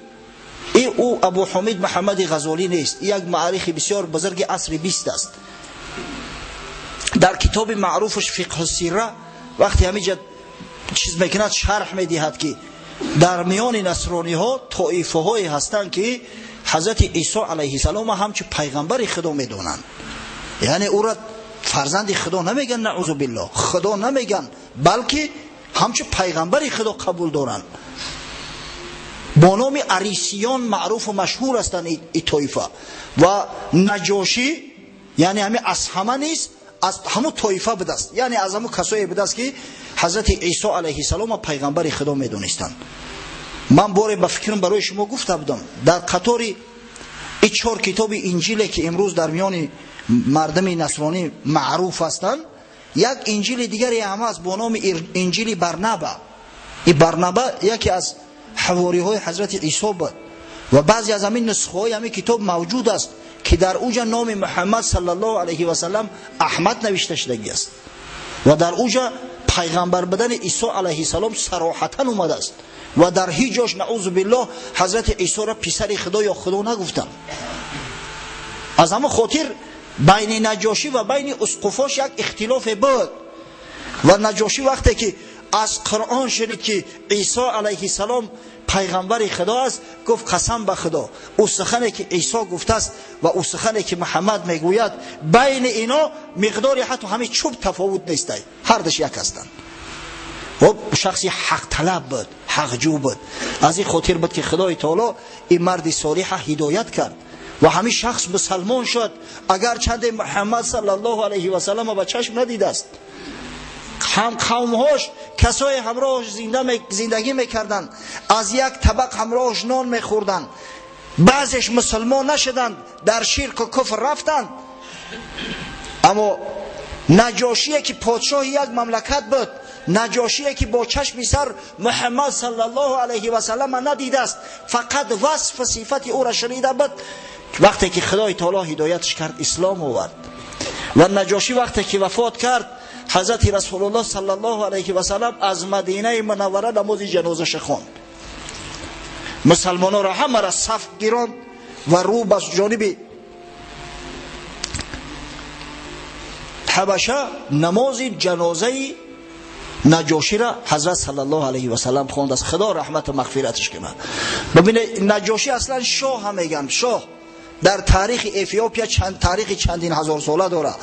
او ابو حمید محمد غزالی نیست، یک معرخ بسیار بزرگ عصر 20 است. در کتاب معروفش فقه السیره وقتی همینجا چیز میکند شرح میدهد که در میان نصرانی ها طایفه های هستند که حضرت عیسی علیه السلام همچه پیغمبر خدا میدونن، یعنی او را فرزند خدا نمیگن، نعوذ بالله خدا نمیگن، بلکه همچه پیغمبر خدا قبول دارن. با نام عریسیان معروف و مشهور هستند این طایفه. و نجاشی یعنی همه از همه نیست، از همون طایفه بدست، یعنی از همون کسایی بدست که حضرت عیسی علیه السلام پیغمبر خدا میدونستند. من باره به فکرم برای شما گفته بودم، در قطار این 4 کتاب انجیلی که امروز در میان مردم نصرانی معروف هستند، یک انجیل دیگری هم است با نام انجیل برنابا. این برنابا یکی از حواری های حضرت عیسی بود و بعضی از همین نسخه های همین کتاب موجود است که در اوجا نام محمد صلی الله علیه و سلم احمد نوشته شده است و در اوجا پیغمبر بدن عیسی علیه السلام صراحتا اومده است و در هیچ جاش نعوذ بالله حضرت عیسی را پسر خدا یا خدا نگفتن. از همه خاطر بین نجاشی و بین اسقفاش یک اختلاف بود و نجاشی وقتی که از قرآن شنید که عیسی علیه السلام پیغمبر خدا است، گفت قسم به خدا او سخنی که عیسی گفته است و او سخنی که محمد میگوید بین اینا مقداری حتی همین چوب تفاوت نیست، هر دش یک هستند. و شخصی حق طلب بود، حق جو بود. از این خاطر بود که خدای تعالی این مرد صالح هدایت کرد و همین شخص مسلمان شد، اگر چند محمد صلی الله علیه و سلم با چشم ندیده است. هم قومهاش کسای همراهش زندگی میکردن، از یک طبق همراهش نان میخوردن، بعضیش مسلمان نشدند، در شرک و کفر رفتند. اما نجاشی که پادشاه یک مملکت بود، نجاشی که با چشم سر محمد صلی الله علیه و سلم ندیده است، فقط وصف صفت او را شنیده بود، وقتی که خدای تعالی هدایتش کرد اسلام آورد. و نجاشی وقتی که وفات کرد، حضرت رسول الله صلی الله علیه و سلم از مدینه منوره نماز جنازه خواند. مسلمانان را همه را صف گیراند و رو به جانب حبشه نماز جنازه نجاشی را حضرت صلی الله علیه و سلم خواند. از خدا رحمت و مغفرتش کنه. ببینید نجاشی اصلا شاه هم میگن، شاه در تاریخ افیوپیا تاریخ چندین هزار ساله داره،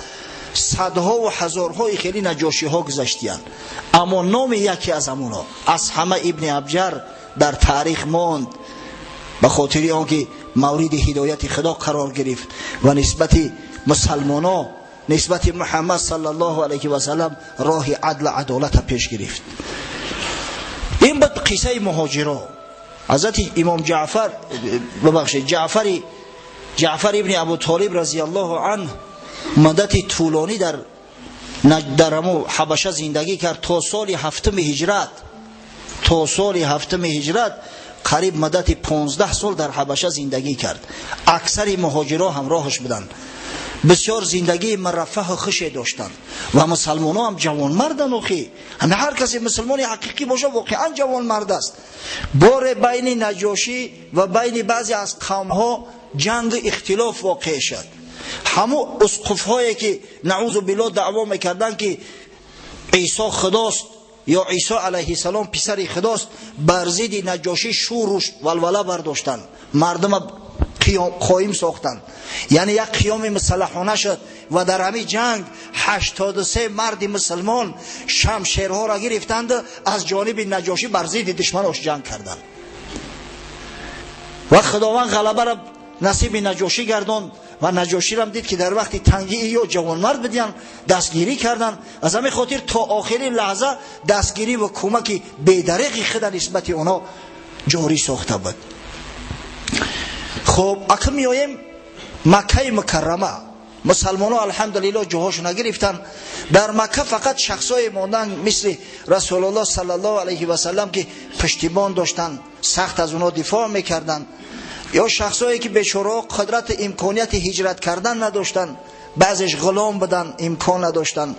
صدها و هزارهای خیلی نجاشی ها گذشتیان، اما نام یکی از همونا از همه ابن ابجر در تاریخ ماند، به خاطر آنکه مورد هدایت خدا قرار گرفت و نسبت مسلمانان نسبت محمد صلی الله علیه و سلم راه عدل عدالت پیش گرفت. این بود قصه مهاجران. حضرت امام جعفر ابن ابو طالب رضی الله عنه مدت طولانی در حبشه زندگی کرد تا سال 7 هجرت، قریب مدت 15 سال در حبشه زندگی کرد. اکثر مهاجران همراهش بودند، بسیار زندگی مرفه و خوشی داشتند و مسلمانان هم جوان مردن. همه هر کسی مسلمان حقیقی باشه واقعا جوان مرد است. بار بین نجاشی و بین بعضی از قوم ها جنگ اختلاف واقع شد. همون اسقف هایی که نعوذ بالله دعوا میکردن که عیسی خداست یا عیسی علیه السلام پسر خداست، بر ضد نجاشی شور و ولوله برداشتن، مردم قایم ساختند. یعنی یک قیام مسلحانه شد و در همین جنگ 83 مرد مسلمان شمشیرها را گرفتند، از جانب نجاشی بر ضد دشمناش جنگ کردند و خداوند غلبه را نصیب نجاشی گرداند. و نجاشی را دید که در وقت تنگی یا جوان مرد بدیان دستگیری کردن. از همین خاطر تا آخرین لحظه دستگیری و کمک بی‌دریغی خود نسبت اونا جاری ساخته بود. خب اکنون میاییم مکه مکرمه. مسلمانان الحمدلله جاهاش نگرفتن. در مکه فقط شخصای ماندن مثل رسول الله صلی الله علیه و سلم که پشتیبان داشتن، سخت از اونا دفاع میکردن، یا شخصایی که بیچاره قدرت امکانیت هجرت کردن نداشتن، بعضیش غلام بودن امکان نداشتن،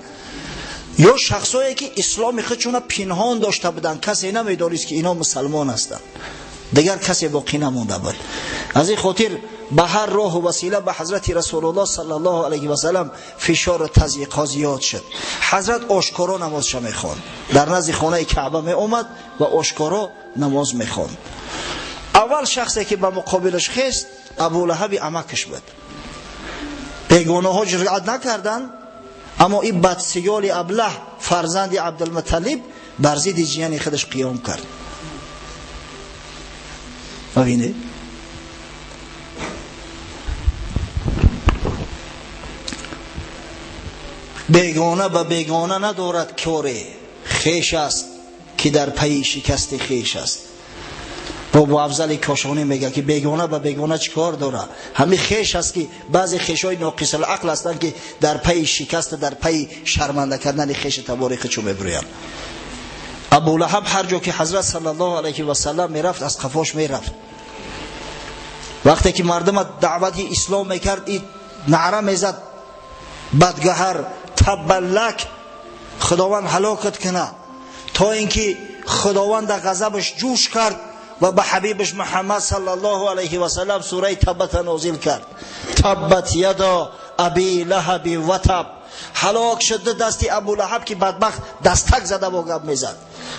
یا شخصایی که اسلام خودشون پنهان داشته بودن، کسی نمیدونست که اینا مسلمان هستن، دیگر کسی باقی نمونده بود. از این خاطر به هر راه و وسیله به حضرت رسول الله صلی الله علیه و سلم فشار و تضییق زیاد شد. حضرت آشکارا نمازش میخواند، در نزد خانه کعبه می اومد و آشکارا نماز میخواند. اول شخصی که به مقابلش خست ابولهب عمکش بود. بیگانه ها جرأت نکردند، اما این بدسیال ابله فرزند عبدالمطلب بر ضد جیان خودش قیام کرد. ببینید بیگانه به بیگانه ندارد کاری، خویش است که در پی شکست خویش است. بابا افضل کاشانی میگه که بیگانه به بیگانه چیکار داره؟ همین خویش است که بعضی خویشای ناقص العقل هستند که در پی شکست، در پی شرمنده کردن خویش تبارک چو میبرویند. ابولهب هر جا که حضرت صلی الله علیه و سلم میرفت از قفاش میرفت. وقتی که مردم دعوت اسلام میکرد این نعره میزد بدگهر تبلک، خداوند هلاکت کنه، تا اینکه خداوند غضبش جوش کرد و به حبیبش محمد صلی الله علیه و سلم سوره تبت نازل کرد. تبت یدا ابی لهب و تب، هلاک شده دستی ابولهب که بدبخت دستک زده و گپ میزد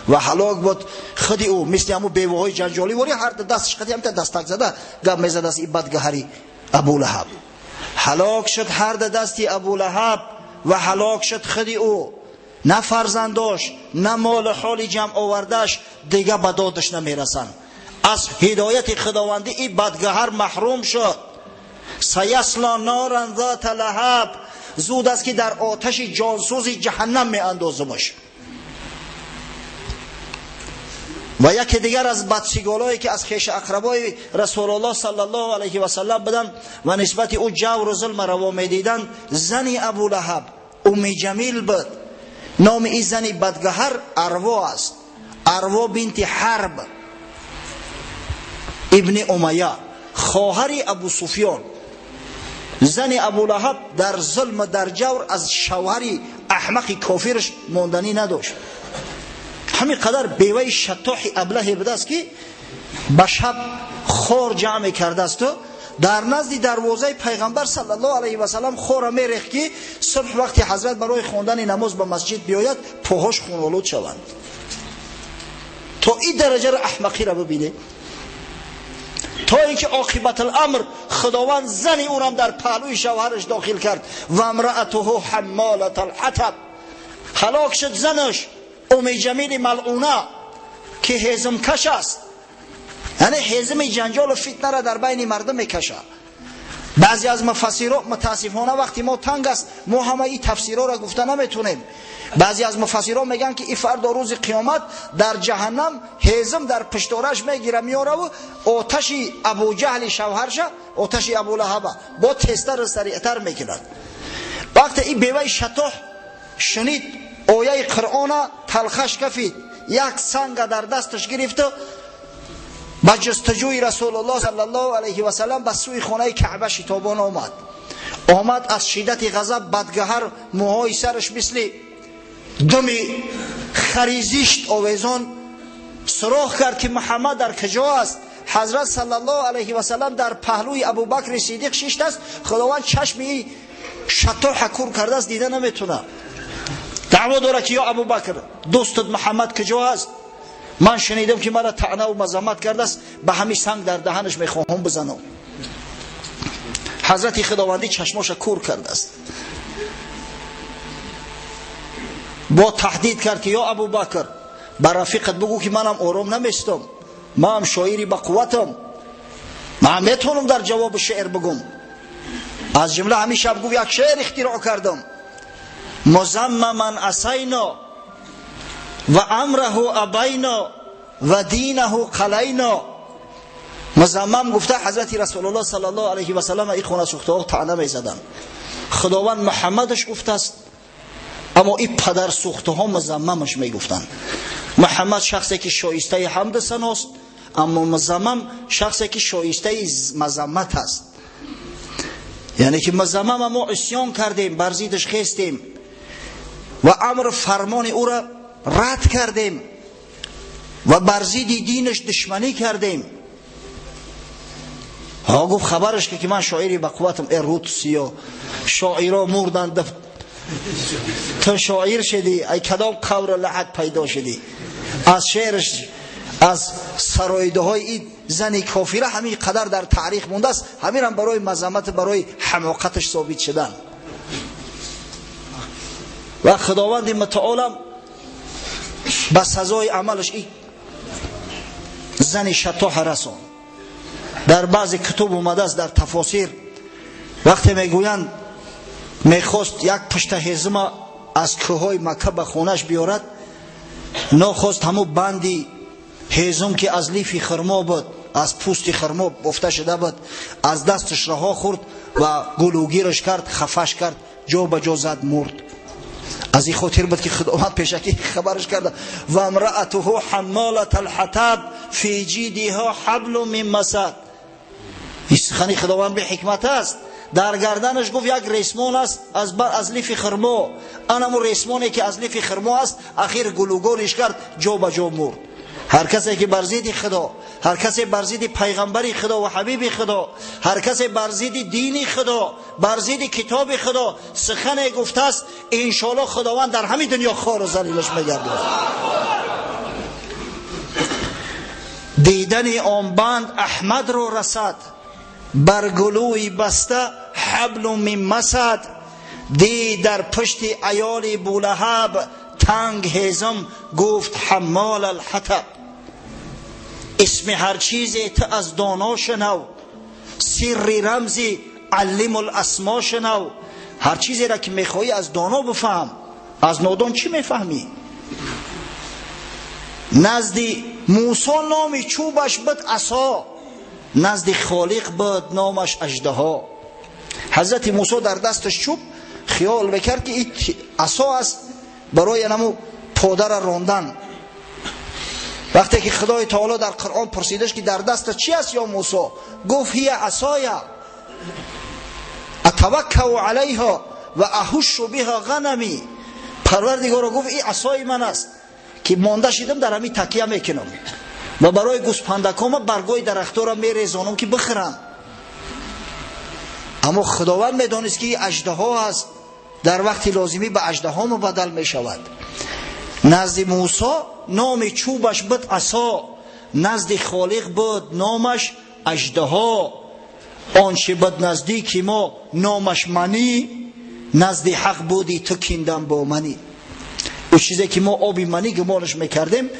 و هلاک بود خودی او، مثل همون بیوهای جنجالی وری هر دستش خودی هم دستک زده گپ میزد از این بدگهری ابولهب. هلاک شد هر دستی ابولهب و هلاک شد خودی او، نه فرزنداش نه مال حالی جمع آوردش دیگه به دادش نمیرسن. از هدایت خداوندی این بدگهر محروم شد. سیصلا نارا ذات لهب، زود است که در آتش جانسوز جهنم می اندازمش. و یکی دیگر از بدسیگالایی که از خویش اقربای رسول الله صلی الله علیه و سلم بدن و نسبت او جور و ظلم روا می دیدن، زنی ابولهب ام جمیل بود. نام این زنی بدگهر اروا است، اروا بنت حرب ابن امیه، خواهر ابو سفیان. زن ابولهب در ظلم و در جور از شوهری احمق کافرش ماندنی نداشت. همین قدر بیوه شطاح ابله بوده است که به شب خور جمع کرده است و در نزد دروازه پیغمبر صلی الله علیه و سلم خور میریخت که صبح وقتی حضرت برای خواندن نماز به مسجد بیاید پاهاش خون‌آلود شوند. تا این درجه را احمقی را ببینید، تا اینکه عاقبت الامر خداوند زنی اونم در پهلوی شوهرش داخل کرد و امرأته حمالة الحطب. هلاک شد زنش ام جمیل ملعونه که هیزم کش است، یعنی هیزم جنجال و فتنه را در بین مردم میکشه. بعضی از مفسران متاسفانه وقتی ما تنگ است ما همه این تفسیرها را گفته نمیتونیم. بعضی از مفسران میگن که این فردا روز قیامت در جهنم هیزم در پشتارش میگیره میاره و آتش ابو جهل شوهرش، آتش ابولهب با تستر سریعتر میکند. وقتی این بیوه شطاح شنید آیه قرآن تلخش کفید، یک سنگ در دستش گرفت و با جستجوی رسول الله صلی الله علیه و سلم به سوی خانه کعبه شتابان آمد از شدت غضب بدگهر موهای سرش مثل دمی خریزیشت آویزان صراخ کرد که محمد در کجا است؟ حضرت صلی الله علیه و سلم در پهلوی ابوبکر صدیق شیشت است. خداوند چشمی شطاح کور کرده است، دیده نمیتونه. دعوا داره که یا ابوبکر دوستت محمد کجا است؟ من شنیدم که مرا طعنه و مذمت کرده است، به همین سنگ در دهنش میخواهم بزنم. حضرت خداوندی چشماش کور کرده است. با تهدید کرد که یا ابوبکر بر رفیقت بگو که منم آرام نمیستم، من هم شاعری با قوتم، من میتونم در جواب شعر بگم. از جمله همین شب گفت یک شعر اختراع کردم، مزمما اسینا و امره ابینا و دینه قلینا. مزمم گفته حضرت رسول الله صلی الله علیه و سلم این خانه سوخته ها طعنه میزدن. خداوند محمدش گفته است، اما این پدر سوخته ها مزممش میگفتن. محمد شخصی که شایسته حمد ثناست، اما مزمم شخصی که شایسته مذمت است. یعنی که مزمم ما عصیان کردیم، بر ضدش خستیم و امر فرمان او را رد کردیم و بر ضد دینش دشمنی کردیم. ها گفت خبرش که من شاعری به قوتم اروتسی و شاعرها مردن تو شاعر شدی ای کدام قور لحد پیدا شدی. از شعرش از سرایده های این زنی کافره همین قدر در تاریخ مونده است، همین هم برای مذمت برای حماقتش ثابت شدن. و خداوند متعالم به سزای عملش این زن شطاح رسان. در بعضی کتب اومده است در تفاسیر وقتی میگویند میخواست یک پشت هیزم از کوههای مکه به خونش بیارد، نخواست همو بندی هیزم که از لیف خرما بود، از پوست خرما بافته شده بود، از دستش رها خورد و گلوگیرش کرد، خفش کرد، جا به جا زد، مرد. از این خاطر بود که خداوند پیشکی خبرش کرده و امرأته حمالة الحطب فی جیدها حبل من مسد. این سخنی خداوند به حکمت است. در گردنش گفت یک ریسمان است از لیف خرما، آنمو ریسمانی که از لیف خرما است، اخیر گلوگورش کرد، جا به جا مرد. هر کسی که بر ضد خدا، هر کسی بر ضد پیغمبر خدا و حبیب خدا، هر کسی بر ضد دین خدا، بر ضد کتاب خدا سخن گفته است، ان شاء الله خداوند در همین دنیا خار و ذلیلش میگرداند. دیدن آن بند احمد رو رسد، بر گلوی بسته حبل من مسد. دی در پشت عیال بولهب تنگ هیزم گفت حمال الحطب. اسم هر چیزی تو از دانا شنو، سر رمزی علم الاسما شنو. هر چیزی را که میخوایی از دانا بفهم، از نادان چی میفهمی؟ نزد موسی نام چوبش بود عصا، نزد خالق بود نامش اژدها. حضرت موسی در دستش چوب خیال بکرد که این عصا است برای نمو پادر راندن. وقتی که خدای تعالی در قرآن پرسیدش که در دست چی است یا موسی، گفت هی عصایا اتوکل علیها و احش بها غنمی. پروردگار گفت این عصای من است که مانده شدم در همین تکیه میکنم و برای گوسپندکام برگای درختها را میریزانم که بخورم. اما خداوند میدانست که این اژدها است، در وقتی لازمی به اژدها مبدل میشود. نزد موسی نام چوبش بود عصا، نزد خالق بود نامش اژدها. آنچه بود نزدیک ما نامش منی، نزد حق بودی تو کیندم با منی. اون چیزی که ما آبی منی گمانش میکردیم،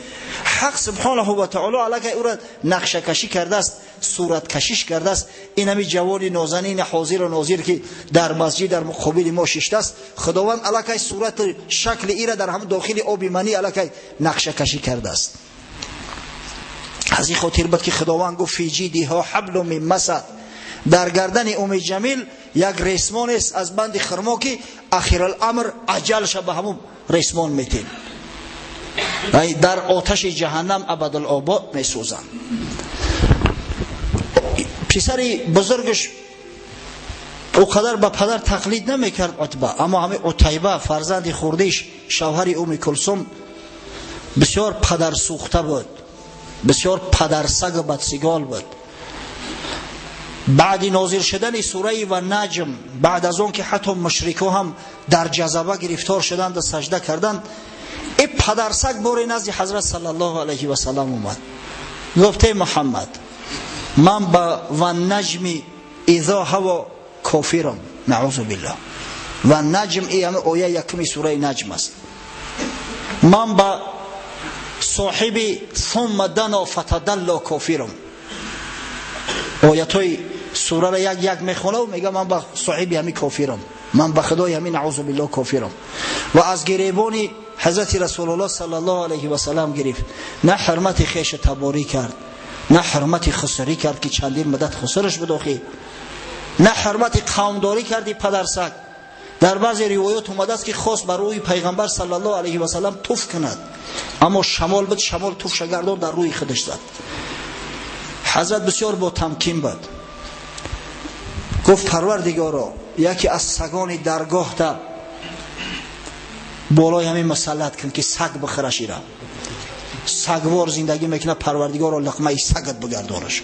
حق سبحانه و تعالی علیه او را نقشه کشی کرده است، صورت کشیش کرده است. این همی جوان نازنین حاضر و ناظر که در مسجد در مقابل ما ششته است، خداوند علیه صورت شکل ای را در هم داخل آبی منی علیه نقشه کشی کرده است. از این خاطر بود که خداوند گفت فی جیدها حبل من مسد. در گردن ام جمیل یک ریسمان است از بند خرما که اخیر الامر اجلش به همون ریسمان میتین، در آتش جهنم ابدالآباد میسوزن. پسر بزرگش او قدر به پدر تقلید نمیکرد عتبه، اما همه عتیبه فرزند خوردهش شوهر ام کلثوم بسیار پدر سوخته بود، بسیار پدر سگ و بدسگال بود. بعد نازل شدن سوره و نجم، بعد از اون که حتی مشرکا هم در جذبه گرفتار شدند و سجده کردند، این پدرسگ باری نزد حضرت صلی الله علیه و سلم اومد، گفت محمد من با و نجمی اذا هوا کافرم، نعوذ بالله. و نجم ای همه آیه یکمی سوره نجم است. من با صاحب ثم دنا فتدلا کافرم. آیتای سوره را یک یک میخونه و میگه من با صاحب همین کافرم، من با خدای همین نعوذ بالله کافرم. و از گریبانی حضرت رسول الله صلی الله علیه و سلم گرفت، نه حرمت خیش تباری کرد، نه حرمت خسری کرد که چندین مدت خسرش بداخی، نه حرمت قومداری کردی پدرسگ. در بعضی روایات اومده است که خواست بر روی پیغمبر صلی الله علیه و سلم توف کند، اما شمال بود، شمال توف شگردان در روی خودش زد. حضرت بسیار با تمکین بود، گفت پروردگارا یکی از سگان درگاه تا بالای همین مسلط کن که سگ بخرش ایرا، سگوار زندگی میکنه، پروردگارا لقمه سگت بگردانش.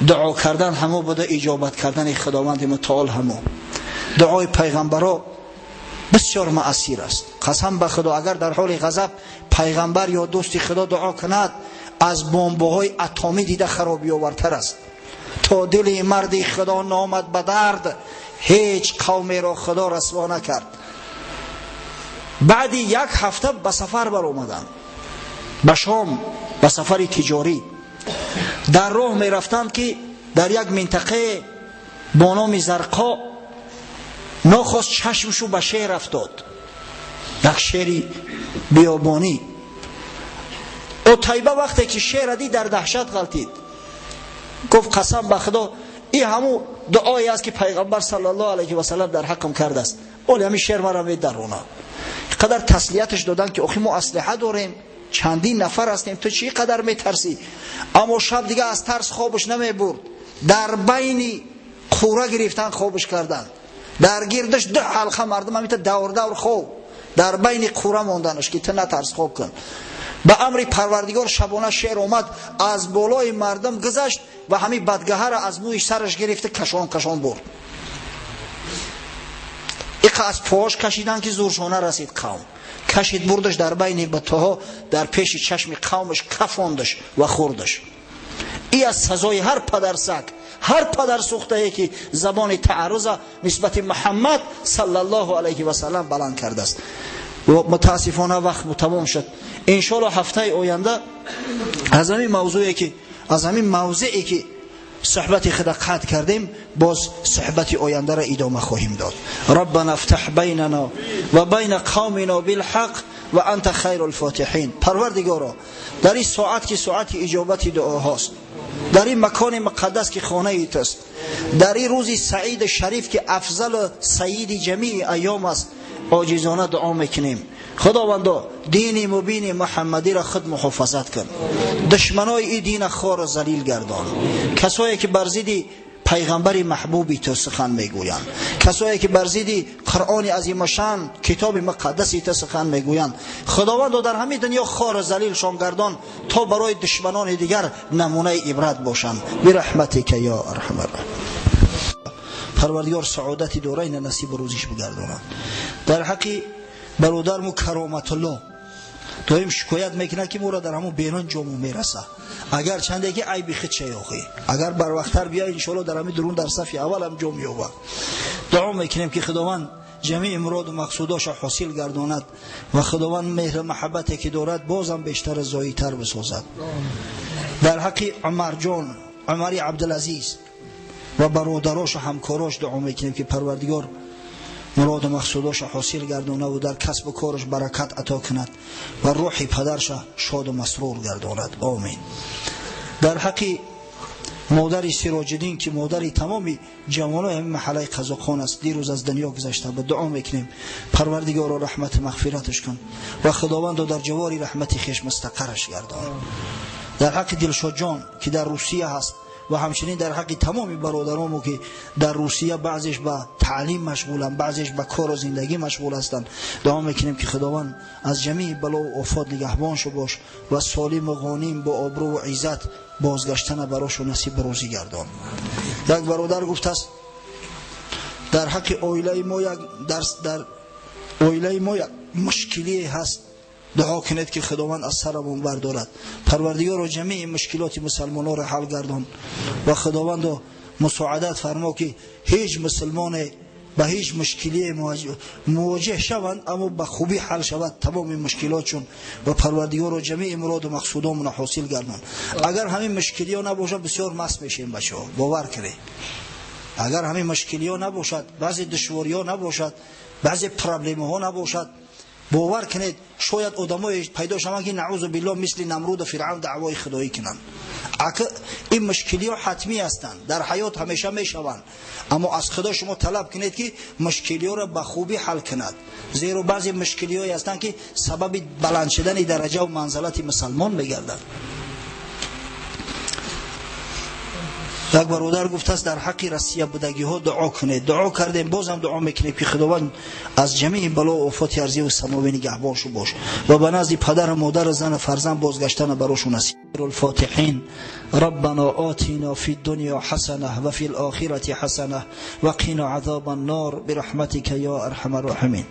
دعا کردن همو بوده، اجابت کردن خداوند متعال همو. دعای پیغمبرا بسیار مؤثر است. قسم به خدا اگر در حال غضب پیغمبر یا دوست خدا دعا کند، از بمب‌های اتمی دیده خرابی آورتر است. تا دل مرد خدا نامد به درد، هیچ قومی را خدا رسوا نکرد. بعد 1 هفته به سفر بر آمدند به شام، به سفر تجاری. در راه می رفتند که در یک منطقه با نام زرقا ناخواست چشمشو به شیر افتاد، یک شیری بیابانی. عتیبه وقتی که شیر دید در دهشت غلطید، گفت قسم به خدا این همون دعایی است که پیغمبر صلی الله علیه و سلم در حقم کرده است، ولی همین شیر مرا می‌درونه. قدر تسلیتش دادن که آخی ما اسلحه داریم، چندین نفر هستیم، تو چی قدر میترسی؟ اما شب دیگه از ترس خوابش نمیبرد. در بین قوره گرفتن خوابش کردن، در گردش 2 حلقه مردم همیتا دور دور خواب، در بین قوره موندنش که تو نترس خواب کن. به امر پروردگار شبانه شیر اومد، از بالای مردم گذشت و همین بدگهر از مویش سرش گرفته کشان برد. ایقا از پاش کشیدن که زورشانه رسید قوم، کشید بردش در بین بتاها، در پیش چشم قومش کفاندش و خوردش. ای از سزای هر پدرسگ، هر پدر سوخته که زبان تعرض نسبت محمد صلی الله علیه و سلم بلند کرده است. و متاسفانه وقت تمام شد. انشالله هفته آینده از همین موضوعی که صحبت خدا قطع کردیم، باز صحبت آینده را ادامه خواهیم داد. ربنا افتح بیننا و بین قومنا بالحق و انت خیر الفاتحین. پروردگارا در این ساعت که ساعت اجابت دعا هاست، در این مکان مقدس که خانه ایت است، در این روز سعید شریف که افضل سید جمیع ایام است، عاجزانه دعا میکنیم خداوندا دین مبین محمدی را خود محافظت کن، دشمنای این دین خار و ذلیل گردان، کسایی که بر ضد پیغمبر محبوبی تو سخن میگویند، کسایی که بر ضد قرآن عظیم شان کتاب مقدسی تو سخن میگویند، خداوند در همین دنیا خار و ذلیل شان گردان تا برای دشمنان دیگر نمونه عبرت باشند برحمتک یا ارحم الراحمین. پروردگار سعادت دورین نصیب روزیش بگرداند. در حق برادرمو کرامت الله دایم شکایت میکنه که مورا در همون بیرون جامو میرسه، اگر چنده که عیبی خود شیاخی، اگر بر وقتر بیا انشالله در همین درون در صف اول هم جام یابه. دعا میکنیم که خداوند جمیع مراد و مقصوداش حاصل گرداند و خداوند مهر محبتی که دارد بازم بیشتر زایی‌تر بسازد. در حق عمر جان، عمری عبدالعزیز و برادراش و همکاراش دعا میکنیم که پروردگار مراد و مقصوداش حاصل گردانه و در کسب و کارش برکت عطا کند و روح پدرش شاد و مسرور گرداند. آمین. در حق مادر سراج الدین که مادر تمامی جوانای همین محله قزاقان است، دیروز از دنیا گذشته، به دعا میکنیم پروردگار رحمت مغفرتش کن و خداوند در جواری رحمت خویش مستقرش گردان. در حق دلشاد جان که در روسیه هست و همچنین در حق تمامی برادرامو که در روسیه بعضیش به تعلیم مشغولن، بعضیش به کار و زندگی مشغول هستند، دعا میکنیم که خداوند از جمیع بلا و آفات نگهبانشو باش و سالم و غانم با آبرو و عزت بازگشتن براشو نصیب روزی گردان. یک برادر گفت است در حق اویله ما یک مشکلی هست، دعا کنید که خداوند از سرمون بردارد. پروردگار و جمیع مشکلات مسلمانان را حل گردان و خداوند مساعدت فرما که هیچ مسلمان به هیچ مشکلی مواجه شوند اما به خوبی حل شود تمام مشکلاتشون و پروردگار و جمیع مراد و مقصودامون حاصل گردان. اگر همین مشکلی ها نباشد بسیار مست میشیم بچه‌ها، باور کنید. اگر همین مشکلی ها نباشد، بعضی دشواری ها نباشد، بعضی پرابلم ها نباشد، باور کنید شاید آدمای پیدا شوند که نعوذ بالله مثل نمرود و فرعون دعوای خدایی کنند. این مشکلی ها حتمی هستند، در حیات همیشه میشوند، اما از خدا شما طلب کنید که مشکلی ها را به خوبی حل کند، زیرا بعضی مشکلی هایی هستند که سبب بلند شدن درجه و منزلت مسلمان میگردند. یک برادر گفته است در حق رسیه بودگی ها دعا کنید. دعا کردیم، بازم دعا میکنیم که خداوند از جمیع بلا و آفات ارضی و سماوی نگهبانشو باش و به نزد پدر و مادر زن و فرزند بازگشتن براشون نصیب خير الفاتحين. ربنا آتنا في الدنيا حسنة وفي الآخرة حسنة وقنا عذاب النار برحمتك يا أرحم الراحمين.